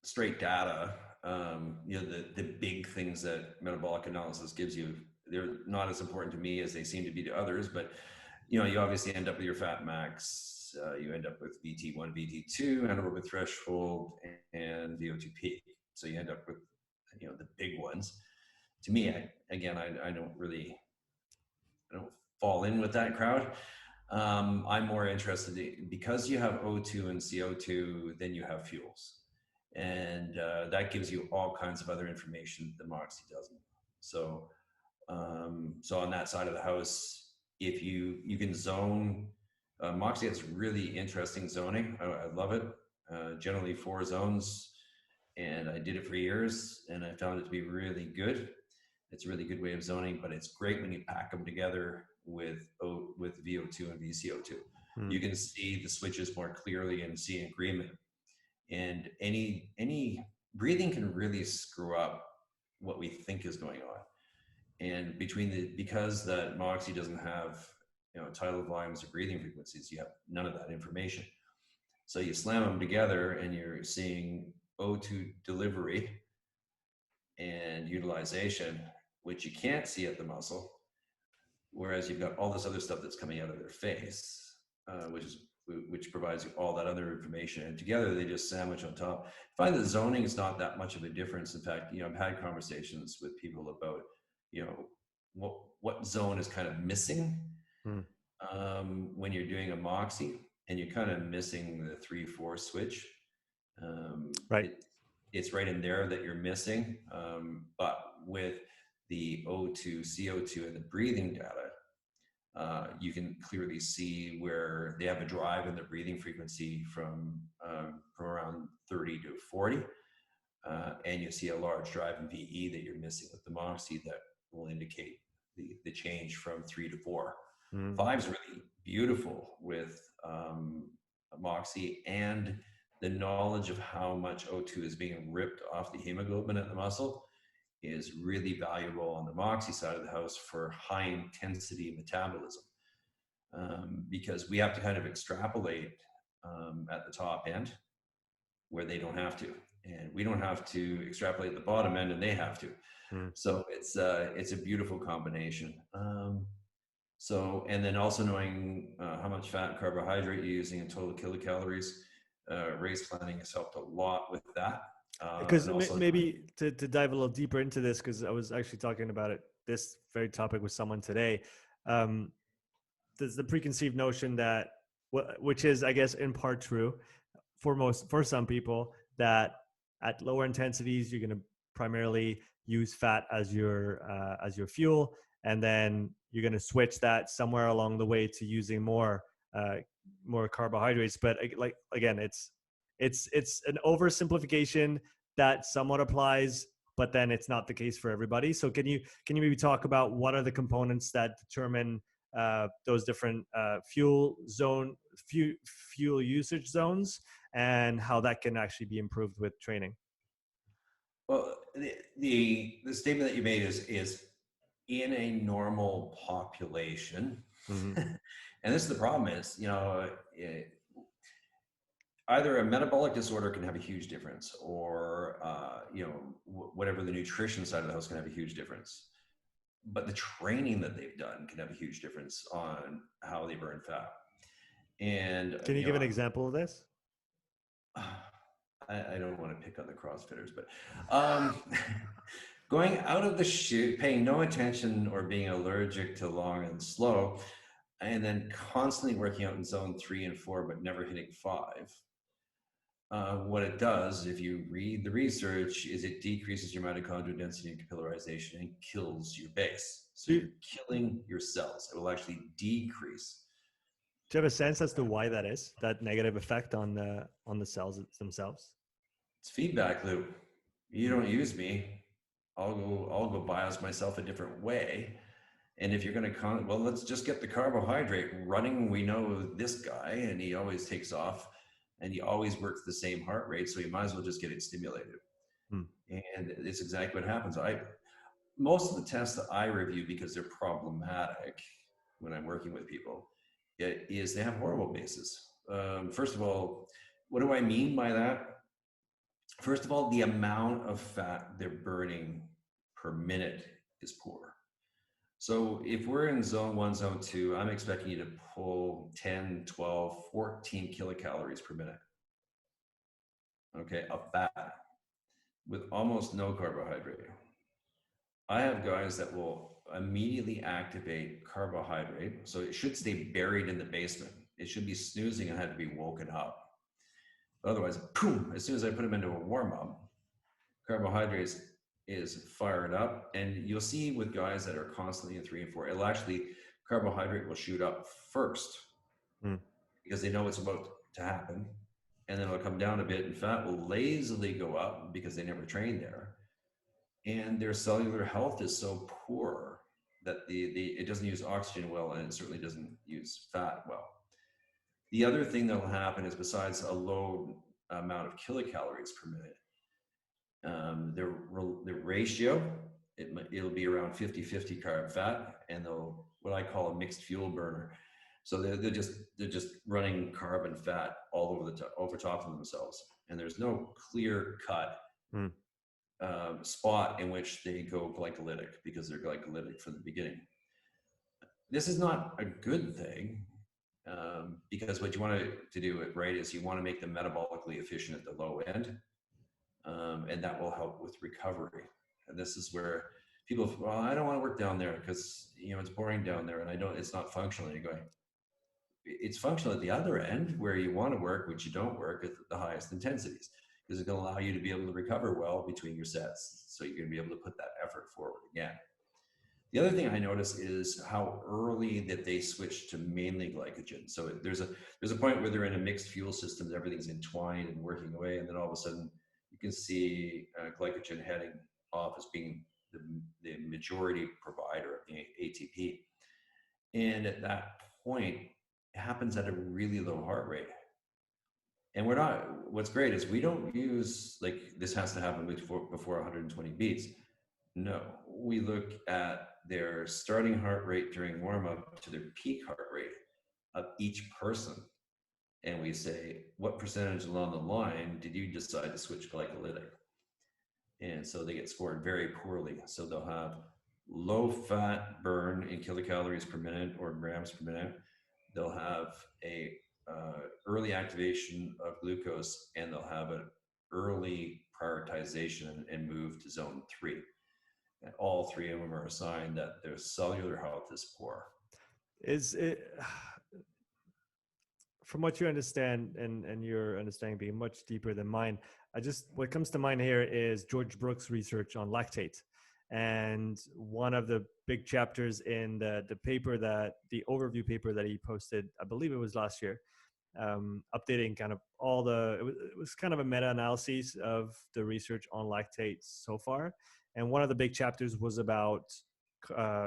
straight data. The big things that metabolic analysis gives you, they're not as important to me as they seem to be to others, but you obviously end up with your fat max, you end up with VT1, VT2, anaerobic threshold, and VO2 peak. So you end up with, the big ones. To me, I don't fall in with that crowd. I'm more interested because you have O2 and CO2, then you have fuels. And that gives you all kinds of other information that the Moxy doesn't. So on that side of the house, if you can zone, Moxy has really interesting zoning. I love it. Generally 4 zones, and I did it for years, and I found it to be really good. It's a really good way of zoning, but it's great when you pack them together with VO2 and VCO2. You can see the switches more clearly and see agreement. And any breathing can really screw up what we think is going on. And because that Moxy doesn't have tidal volumes or breathing frequencies, you have none of that information. So you slam them together and you're seeing O2 delivery and utilization, which you can't see at the muscle, whereas you've got all this other stuff that's coming out of their face, which provides you all that other information, and together they just sandwich on top. I find the zoning is not that much of a difference. In fact, I've had conversations with people about, what zone is kind of missing when you're doing a Moxy, and you're kind of missing the 3-4 switch. Right. It's right in there that you're missing. But with the O2, CO2, and the breathing data, you can clearly see where they have a drive in the breathing frequency from around 30 to 40. And you see a large drive in VE that you're missing with the Moxy that will indicate the change from 3 to 4. 5 is really beautiful with Moxy, and the knowledge of how much O2 is being ripped off the hemoglobin at the muscle is really valuable on the Moxy side of the house for high intensity metabolism, because we have to kind of extrapolate at the top end where they don't have to, and we don't have to extrapolate the bottom end and they have to. So it's a beautiful combination. And then also knowing how much fat and carbohydrate you're using in total kilocalories, race planning has helped a lot with that. Because and also, maybe to dive a little deeper into this, because I was actually talking about it, this very topic with someone today. Um, there's the preconceived notion that, which is, I guess, in part true for some people, that at lower intensities you're going to primarily use fat as your fuel, and then you're going to switch that somewhere along the way to using uh, more carbohydrates. But like again, it's an oversimplification that somewhat applies, but then it's not the case for everybody. So can you maybe talk about what are the components that determine those different fuel usage zones, and how that can actually be improved with training? well, the statement that you made is in a normal population, Mm-hmm. and this is the problem is, either a metabolic disorder can have a huge difference, or whatever the nutrition side of the house can have a huge difference. But the training that they've done can have a huge difference on how they burn fat. And Can you give an example of this? I don't want to pick on the CrossFitters, but going out of the chute, paying no attention or being allergic to long and slow, and then constantly working out in zone 3 and 4, but never hitting 5. What it does, if you read the research, is it decreases your mitochondrial density and capillarization and kills your base. So Do you're you, killing your cells. It will actually decrease. do you have a sense as to why that is, that negative effect on the cells themselves? It's feedback loop. You Mm. don't use me, I'll go bios myself a different way. And if you're going to well, let's just get the carbohydrate running. We know this guy, and he always takes off, and he always works the same heart rate, so you might as well just get it stimulated. Mm. And it's exactly what happens. Most of the tests that I review, because they're problematic when I'm working with people, is they have horrible bases. First of all, what do I mean by that? First of all, the amount of fat they're burning per minute is poor. So if we're in zone 1, zone 2, I'm expecting you to pull 10, 12, 14 kilocalories per minute, okay, of fat with almost no carbohydrate. I have guys that will immediately activate carbohydrate. So it should stay buried in the basement. It should be snoozing and had to be woken up. But otherwise, boom, as soon as I put them into a warm up, carbohydrates is fired up. And you'll see with guys that are constantly in 3 and 4, it'll actually, carbohydrate will shoot up first Mm. because they know it's about to happen. And then it'll come down a bit, and fat will lazily go up because they never trained there. And their cellular health is so poor that it doesn't use oxygen well, and it certainly doesn't use fat well. The other thing that will happen is, besides a low amount of kilocalories per minute, the ratio, it'll be around 50-50 carb fat, and they'll, what I call a mixed fuel burner. So they're just running carb and fat all over top of themselves, and there's no clear cut Mm. spot in which they go glycolytic, because they're glycolytic from the beginning. This is not a good thing, because what you want to do it right is you want to make them metabolically efficient at the low end, and that will help with recovery. And this is where people, well, I don't want to work down there because it's boring down there, and it's not functional. And you're going, it's functional at the other end where you want to work, which you don't work at the highest intensities, because it's going to allow you to be able to recover well between your sets. So you're going to be able to put that effort forward again. The other thing I notice is how early that they switch to mainly glycogen. So there's a point where they're in a mixed fuel system, everything's entwined and working away, and then all of a sudden you can see glycogen heading off as being the majority provider of the ATP. And at that point, it happens at a really low heart rate. And what's great is we don't use, like, this has to happen before 120 beats. No, we look at their starting heart rate during warm up to their peak heart rate of each person. And we say, what percentage along the line did you decide to switch glycolytic? And so they get scored very poorly. So they'll have low fat burn in kilocalories per minute or grams per minute. They'll have a early activation of glucose, and they'll have an early prioritization and move to zone 3. And all 3 of them are assigned that their cellular health is poor. Is it, from what you understand, and your understanding being much deeper than mine, what comes to mind here is George Brooks' research on lactate. And one of the big chapters in the paper, that the overview paper that he posted, I believe it was last year, updating kind of it was kind of a meta-analysis of the research on lactate so far. And one of the big chapters was about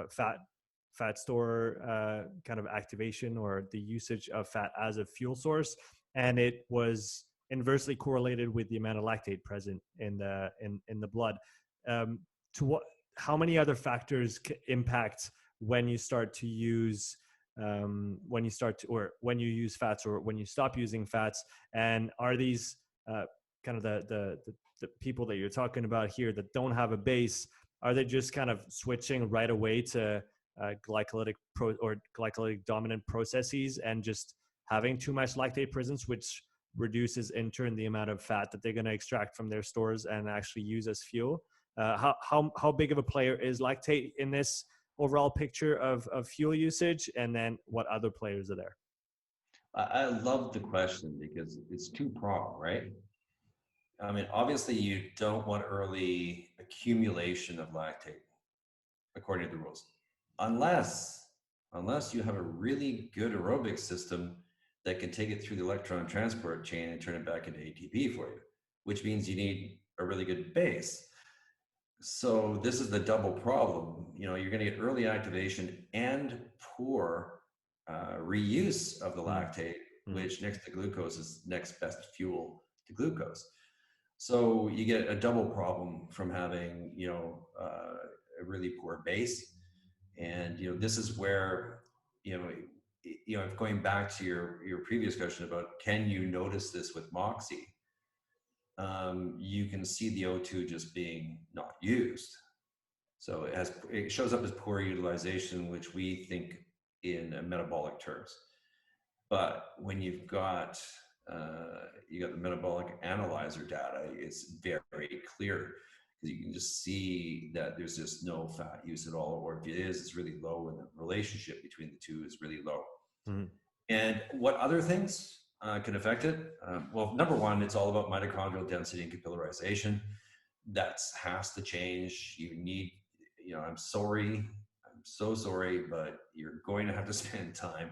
fat store kind of activation, or the usage of fat as a fuel source. And it was inversely correlated with the amount of lactate present in the blood. How many other factors impact when you start to use or when you use fats, or when you stop using fats? And are these kind of the people that you're talking about here that don't have a base, are they just kind of switching right away to glycolytic dominant processes and just having too much lactate presence, which reduces in turn the amount of fat that they're going to extract from their stores and actually use as fuel? How big of a player is lactate in this overall picture of fuel usage? And then what other players are there? I love the question because it's two-pronged, right? I mean, obviously you don't want early accumulation of lactate according to the rules, unless you have a really good aerobic system that can take it through the electron transport chain and turn it back into ATP for you, which means you need a really good base. So this is the double problem. You know, you're going to get early activation and poor reuse of the lactate, which next to glucose is next best fuel to glucose. So you get a double problem from having, a really poor base. And, this is where, going back to your previous question about, can you notice this with Moxy? You can see the O2 just being not used. So it shows up as poor utilization, which we think in metabolic terms. But when you've got the metabolic analyzer data, it's very clear, because you can just see that there's just no fat use at all, or if it is, it's really low, and the relationship between the two is really low. Mm-hmm. And what other things can affect it? Well, number one, it's all about mitochondrial density and capillarization. That has to change. You need, I'm so sorry, but you're going to have to spend time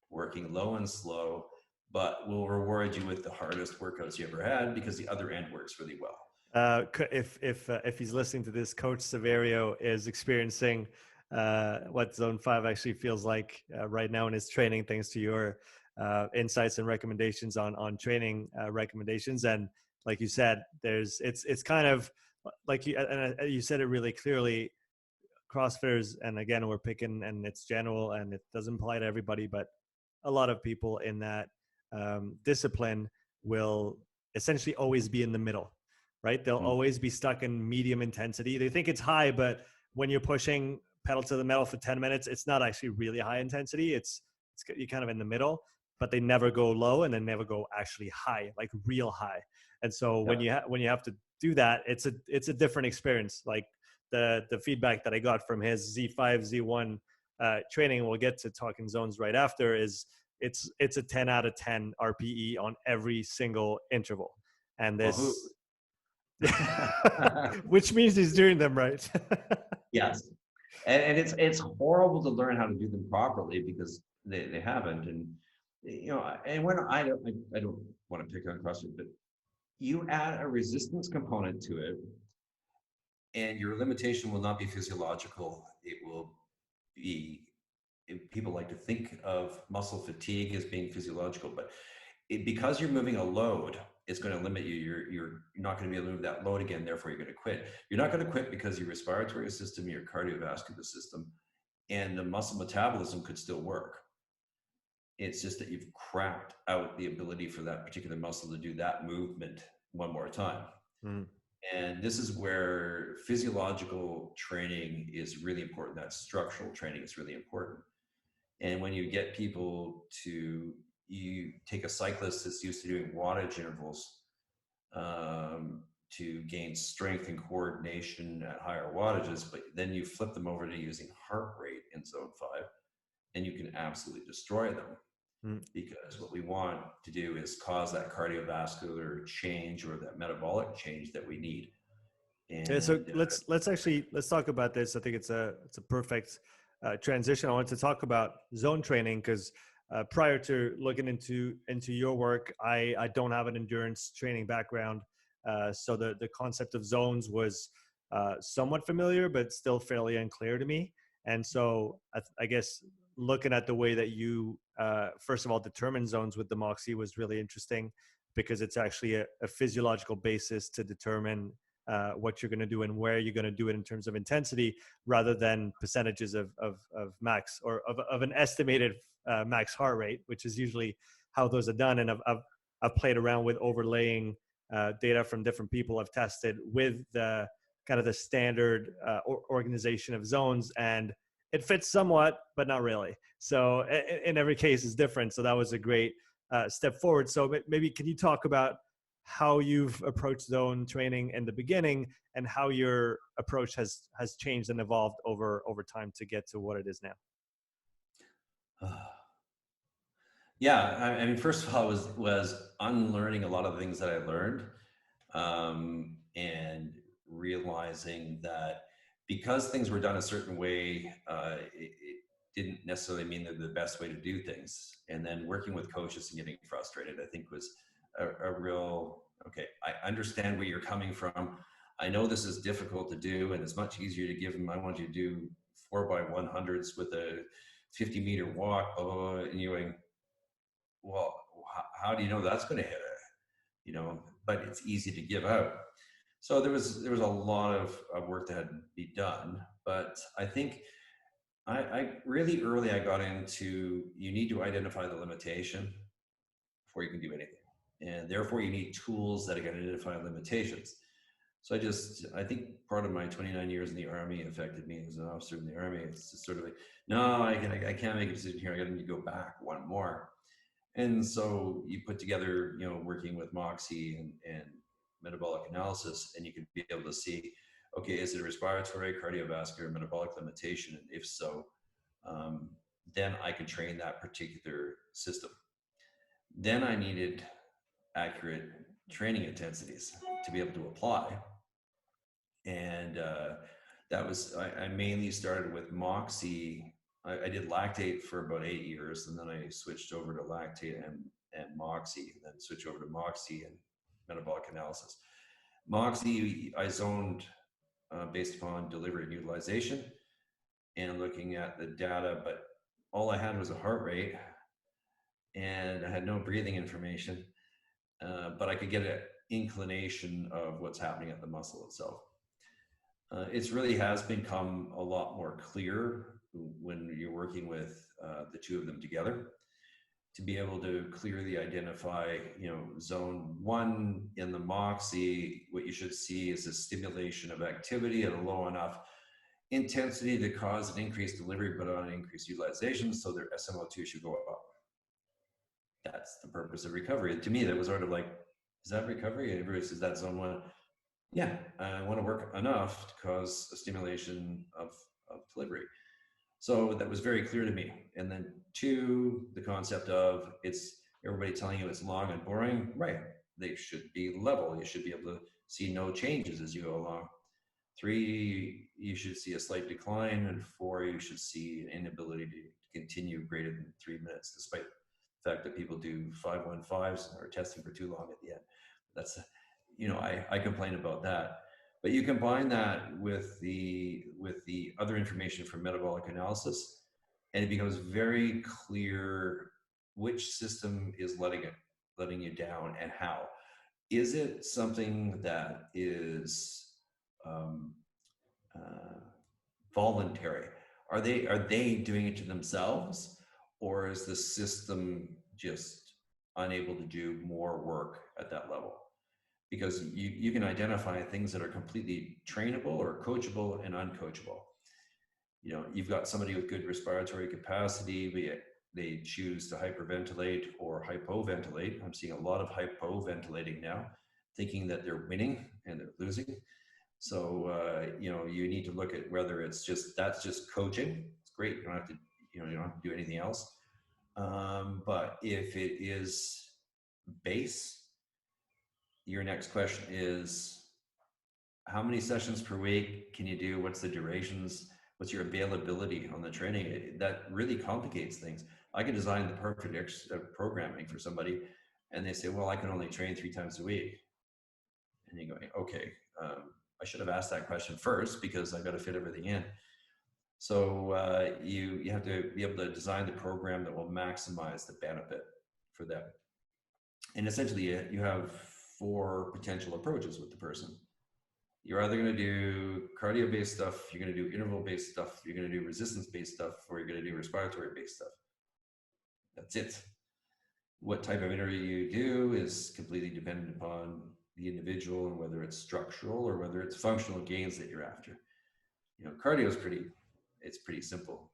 working low and slow, but we'll reward you with the hardest workouts you ever had, because the other end works really well. If he's listening to this, Coach Severio is experiencing what Zone 5 actually feels like right now in his training, thanks to your insights and recommendations on training recommendations. And like you said, it's kind of like you said it really clearly. CrossFitters, and again, we're picking, and it's general and it doesn't apply to everybody, but a lot of people in that discipline will essentially always be in the middle, right? They'll always be stuck in medium intensity. They think it's high, but when you're pushing pedal to the metal for 10 minutes, it's not actually really high intensity. It's you're kind of in the middle, but they never go low and they never go actually high, like real high. And so when you have to do that, it's a different experience. Like the feedback that I got from his Z5, Z1 training, we'll get to talking zones right after, is it's a 10 out of 10 RPE on every single interval. And this, which means he's doing them right. Yes. And it's horrible to learn how to do them properly, because they haven't. And, and when I don't want to pick on CrossFit, but you add a resistance component to it, and your limitation will not be physiological. It will be, people like to think of muscle fatigue as being physiological, but because you're moving a load, it's going to limit you. You're not going to be able to move that load again. Therefore, you're going to quit. You're not going to quit because your respiratory system, your cardiovascular system, and the muscle metabolism could still work. It's just that you've cracked out the ability for that particular muscle to do that movement one more time. Mm. And this is where physiological training is really important. That structural training is really important. And when you get people you take a cyclist that's used to doing wattage intervals, to gain strength and coordination at higher wattages, but then you flip them over to using heart rate in zone 5, and you can absolutely destroy them. Mm. Because what we want to do is cause that cardiovascular change or that metabolic change that we need. Yeah, so And let's talk about this. I think it's a perfect transition. I want to talk about zone training because prior to looking into your work, I don't have an endurance training background, so the concept of zones was somewhat familiar, but still fairly unclear to me. And so I guess looking at the way that you first of all determine zones with the Moxy was really interesting because it's actually a physiological basis to determine what you're going to do and where you're going to do it in terms of intensity rather than percentages of max or of an estimated max heart rate, which is usually how those are done. And I've played around with overlaying data from different people I've tested with the kind of the standard organization of zones, and it fits somewhat, but not really. So in every case is different. So that was a great step forward. So maybe can you talk about how you've approached zone training in the beginning and how your approach has changed and evolved over time to get to what it is now? Yeah, I mean, first of all, was unlearning a lot of the things that I learned, and realizing that because things were done a certain way, it didn't necessarily mean they're the best way to do things. And then working with coaches and getting frustrated, I think was a real, okay, I understand where you're coming from. I know this is difficult to do, and it's much easier to give them, I want you to do 4x100s with a 50-meter walk, and you're going, well, how do you know that's going to hit it? But it's easy to give out. So there was a lot of work that had to be done, but I think I really early I got into, you need to identify the limitation before you can do anything, and therefore you need tools that can identify limitations. So I think part of my 29 years in the Army affected me as an officer in the Army. It's just sort of like, no, I can't make a decision here. I got to go back one more. And so you put together, working with Moxy and metabolic analysis, and you can be able to see, okay, is it a respiratory, cardiovascular, metabolic limitation? And if so, then I can train that particular system. Then I needed accurate training intensities to be able to apply. And that was, I mainly started with Moxy. I did lactate for about 8 years, and then I switched over to lactate and Moxy, and then switched over to Moxy and metabolic analysis. Moxy, I zoned based upon delivery and utilization and looking at the data, but all I had was a heart rate, and I had no breathing information, but I could get an inclination of what's happening at the muscle itself. It really has become a lot more clear when you're working with the two of them together to be able to clearly identify, zone 1 in the Moxy, what you should see is a stimulation of activity at a low enough intensity to cause an increased delivery, but on increased utilization, so their SMO2 should go up. That's the purpose of recovery. To me, that was sort of like, is that recovery? Everybody says that's zone 1. Yeah, I want to work enough to cause a stimulation of delivery. So that was very clear to me. And then 2, the concept of it's everybody telling you it's long and boring, right? They should be level. You should be able to see no changes as you go along. 3, you should see a slight decline, and 4, you should see an inability to continue greater than 3 minutes, despite the fact that people do 5-1-5s and are testing for too long at the end. That's, I complain about that. But you combine that with the other information from metabolic analysis, and it becomes very clear which system is letting you down and how. Is it something that is voluntary? Are they doing it to themselves, or is the system just unable to do more work at that level? Because you can identify things that are completely trainable or coachable and uncoachable. You've got somebody with good respiratory capacity, they choose to hyperventilate or hypoventilate. I'm seeing a lot of hypoventilating now. thinking that they're winning and they're losing. So, you need to look at whether that's just coaching. It's great. You don't have to, you don't have to do anything else. But if it is base, your next question is, how many sessions per week can you do? What's the durations? What's your availability on the training? That really complicates things. I can design the perfect programming for somebody, and they say, well, I can only train 3 times a week. And you're going, okay, I should have asked that question first, because I've got to fit everything in. So you have to be able to design the program that will maximize the benefit for them. And essentially, you have 4 potential approaches with the person. You're either going to do cardio-based stuff, you're going to do interval-based stuff, you're going to do resistance-based stuff, or you're going to do respiratory-based stuff. That's it. What type of interval you do is completely dependent upon the individual, and whether it's structural or whether it's functional gains that you're after. Cardio is pretty simple.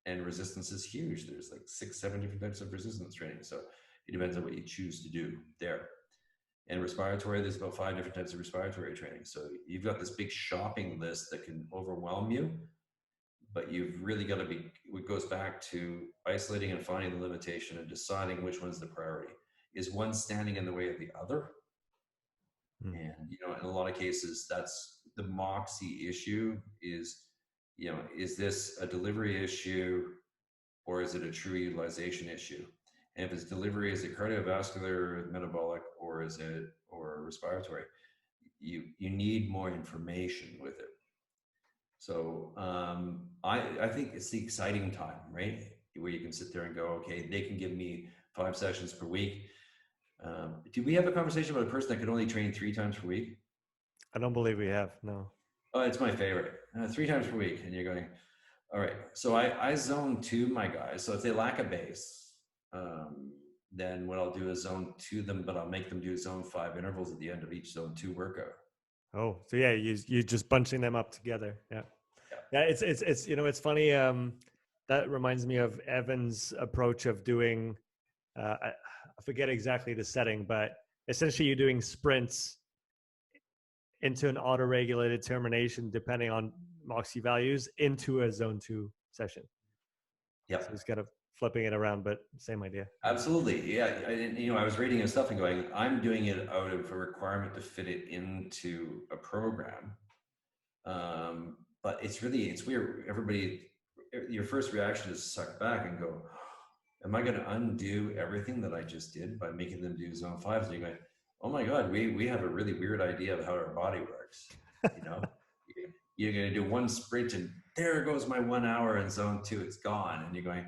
And resistance is huge. There's like 6-7 different types of resistance training. So it depends on what you choose to do there. And respiratory, there's about 5 different types of respiratory training. So you've got this big shopping list that can overwhelm you, but you've really got to it goes back to isolating and finding the limitation and deciding which one's the priority. Is one standing in the way of the other? And, in a lot of cases, that's the Moxy issue is this a delivery issue, or is it a true utilization issue? And if it's delivery, is it cardiovascular, metabolic, or respiratory? You need more information with it. So I think it's the exciting time, right? Where you can sit there and go, okay, they can give me 5 sessions per week. Did we have a conversation about a person that could only train 3 times per week? I don't believe we have, no. Oh, it's my favorite. 3 times per week. And you're going, all right. So I zone 2 my guys. So if they lack a base, then what I'll do is zone 2 them, but I'll make them do zone 5 intervals at the end of each zone 2 workout. Oh, so yeah, you're just bunching them up together. Yeah. It's it's funny. That reminds me of Evan's approach of doing, I forget exactly the setting, but essentially you're doing sprints into an auto-regulated termination depending on Moxy values into a zone 2 session. Yeah. So he's kind of flipping it around, but same idea. Absolutely. Yeah. I was reading his stuff and going, I'm doing it out of a requirement to fit it into a program. But it's weird. Your first reaction is to suck back and go, am I going to undo everything that I just did by making them do zone 5s? And you're going, oh my God, we have a really weird idea of how our body works. You're going to do 1 sprint and there goes my 1 hour in zone 2, it's gone. And you're going,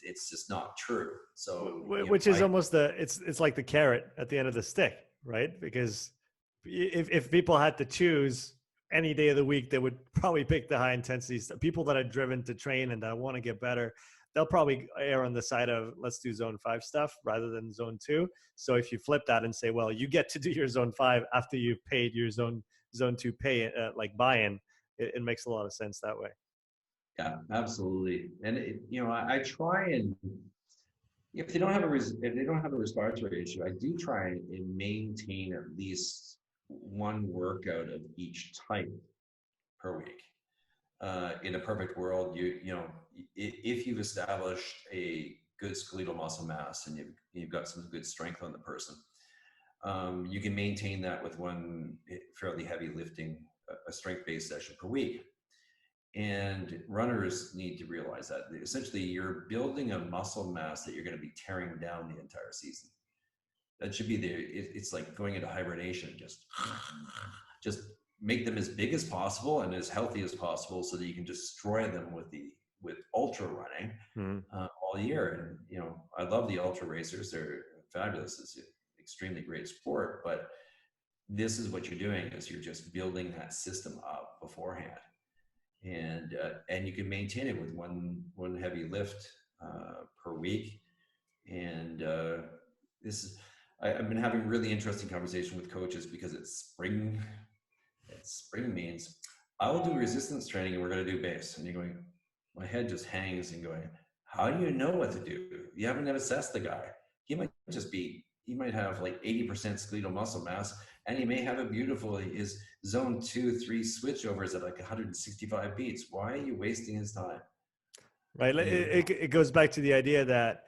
it's just not true. So, which is almost it's like the carrot at the end of the stick, right? Because if people had to choose any day of the week, they would probably pick the high intensity stuff. People that are driven to train and that want to get better, they'll probably err on the side of let's do zone 5 stuff rather than zone 2. So if you flip that and say, well, you get to do your zone 5 after you've paid your zone 2 pay, like buy-in, it makes a lot of sense that way. Yeah, absolutely. And I try, and if they don't have a respiratory issue, I do try and maintain at least 1 workout of each type per week. In a perfect world, if you've established a good skeletal muscle mass and you've got some good strength on the person, you can maintain that with 1 fairly heavy lifting, a strength-based session per week. And runners need to realize that essentially you're building a muscle mass that you're going to be tearing down the entire season. That should be it's like going into hibernation. Just make them as big as possible and as healthy as possible so that you can destroy them with ultra running all year. And I love the ultra racers. They're fabulous. It's an extremely great sport, but this is what you're doing is you're just building that system up beforehand. And you can maintain it with one heavy lift per week. And I've been having really interesting conversation with coaches because it's spring. Spring means I will do resistance training and we're going to do base. And you're going, my head just hangs and going, how do you know what to do? You haven't assessed the guy. He might just be he might have like 80% skeletal muscle mass, and he may have a beautiful, his zone 2, 3 switchovers at like 165 beats. Why are you wasting his time? Right. You It goes back to the idea that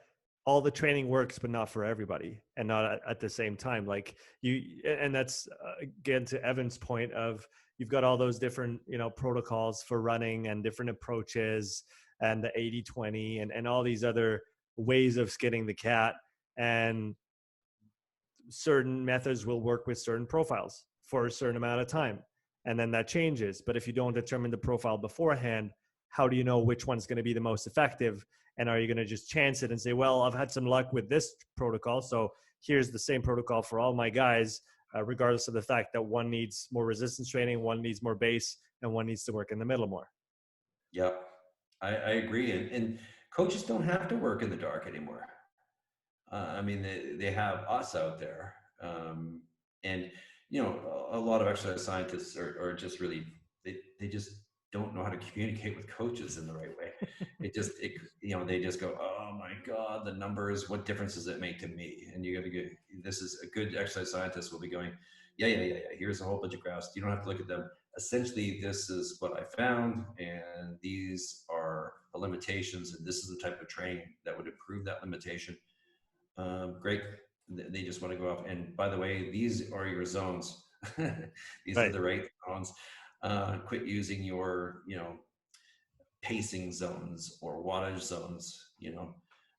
all the training works, but not for everybody, and not at the same time. Like and that's again to Evan's point of you've got all those different, protocols for running and different approaches and the 80-20 and all these other ways of skinning the cat. And certain methods will work with certain profiles for a certain amount of time, and then that changes. But if you don't determine the profile beforehand, how do you know which one's going to be the most effective? And are you going to just chance it and say, well, I've had some luck with this protocol, so here's the same protocol for all my guys, regardless of the fact that one needs more resistance training, one needs more base, and one needs to work in the middle more. Yep, I agree. And coaches don't have to work in the dark anymore. I mean, they have us out there. And, a lot of exercise scientists are just really, they just don't know how to communicate with coaches in the right way. They just go, oh my God, the numbers, what difference does it make to me? And you got to get, this is a good exercise scientist will be going, yeah. Here's a whole bunch of graphs. You don't have to look at them. Essentially, this is what I found, and these are the limitations, and this is the type of training that would improve that limitation. Great. They just want to go off. And by the way, these are your zones. These are Right. the right zones. Quit using your, pacing zones or wattage zones.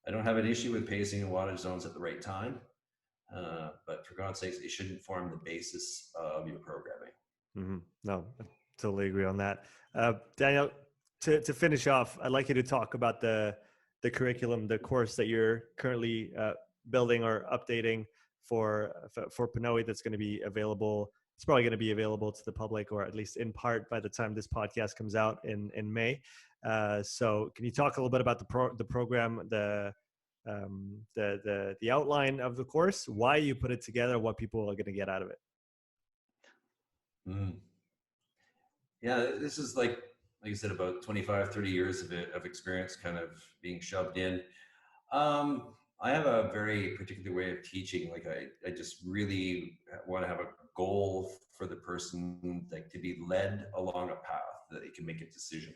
I don't have an issue with pacing and wattage zones at the right time. But for God's sakes, it shouldn't form the basis of your programming. Mm-hmm. No, I totally agree on that. Daniel, to finish off, I'd like you to talk about the curriculum, the course that you're currently building or updating for PNOE that's going to be available. It's probably going to be available to the public, or at least in part, by the time this podcast comes out in May. So, can you talk a little bit about the program, the outline of the course, why you put it together, what people are going to get out of it? Mm. Yeah, this is like you said, about 25, 30 years of experience kind of being shoved in. I have a very particular way of teaching. Like I just really want to have a goal for the person, like to be led along a path that they can make a decision.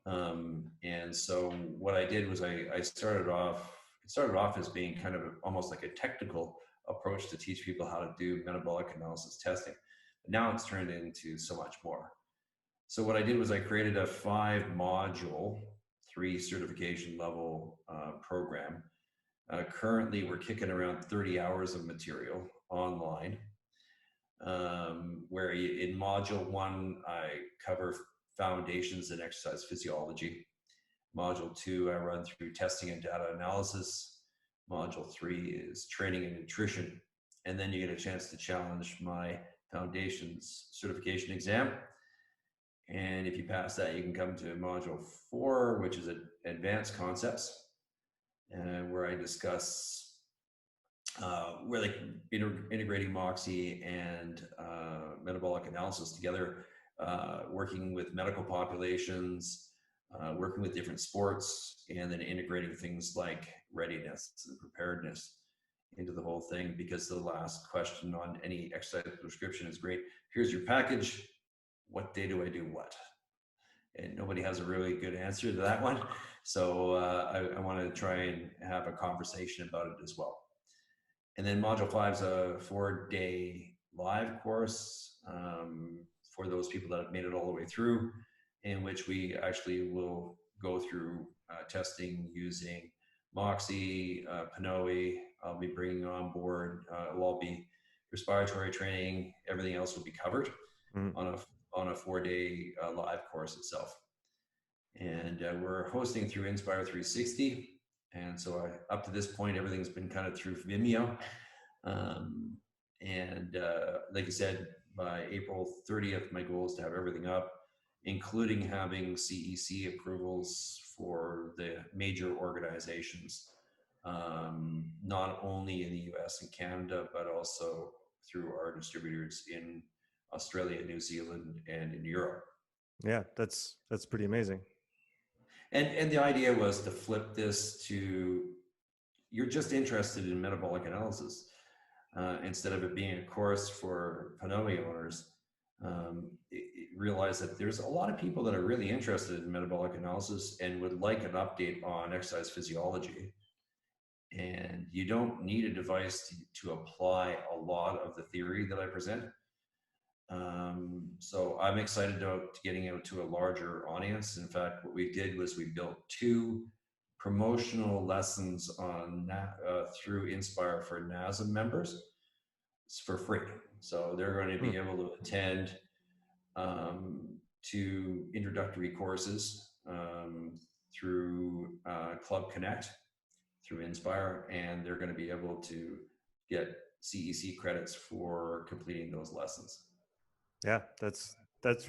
And so what I did was it started off as being kind of almost like a technical approach to teach people how to do metabolic analysis testing. But now it's turned into so much more. So what I did was I created a 5-module, 3 certification level program. Currently, we're kicking around 30 hours of material online, where in module 1, I cover foundations in exercise physiology. Module 2, I run through testing and data analysis. Module 3 is training and nutrition. And then you get a chance to challenge my foundations certification exam. And if you pass that, you can come to module 4, which is advanced concepts, where I discuss where like integrating Moxy and metabolic analysis together, working with medical populations, working with different sports, and then integrating things like readiness and preparedness into the whole thing. Because the last question on any exercise prescription is great. Here's your package. What day do I do what? And nobody has a really good answer to that one. So I want to try and have a conversation about it as well. And then module 5 is a 4-day live course for those people that have made it all the way through, in which we actually will go through testing using Moxy, PNOE. I'll be bringing on board. It'll all be respiratory training. Everything else will be covered on a 4-day live course itself. And we're hosting through Inspire 360. And so up to this point, everything's been kind of through Vimeo. Like I said, by April 30th, my goal is to have everything up, including having CEC approvals for the major organizations, not only in the US and Canada, but also through our distributors in Australia, New Zealand, and in Europe. Yeah, that's pretty amazing. And the idea was to flip this to, you're just interested in metabolic analysis. instead of it being a course for PNOE owners, realize that there's a lot of people that are really interested in metabolic analysis and would like an update on exercise physiology. And you don't need a device to apply a lot of the theory that I present. So I'm excited to getting out to a larger audience. In fact, what we did was we built 2 promotional lessons on through Inspire for NASM members. It's for free. So they're going to be able to attend 2 introductory courses through Club Connect, through Inspire, and they're going to be able to get CEC credits for completing those lessons. Yeah, that's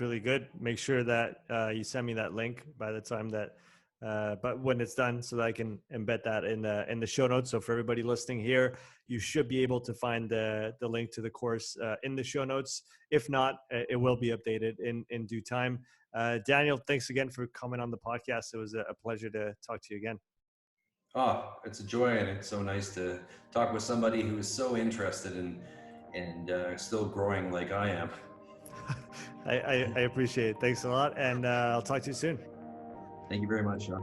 really good. Make sure that you send me that link by the time that, but when it's done, so that I can embed that in the show notes. So for everybody listening here, you should be able to find the link to the course in the show notes. If not, it will be updated in due time. Daniel, thanks again for coming on the podcast. It was a pleasure to talk to you again. Oh, it's a joy, and it's so nice to talk with somebody who is so interested in and still growing like I am. I appreciate it. Thanks a lot, and I'll talk to you soon. Thank you very much, Sean.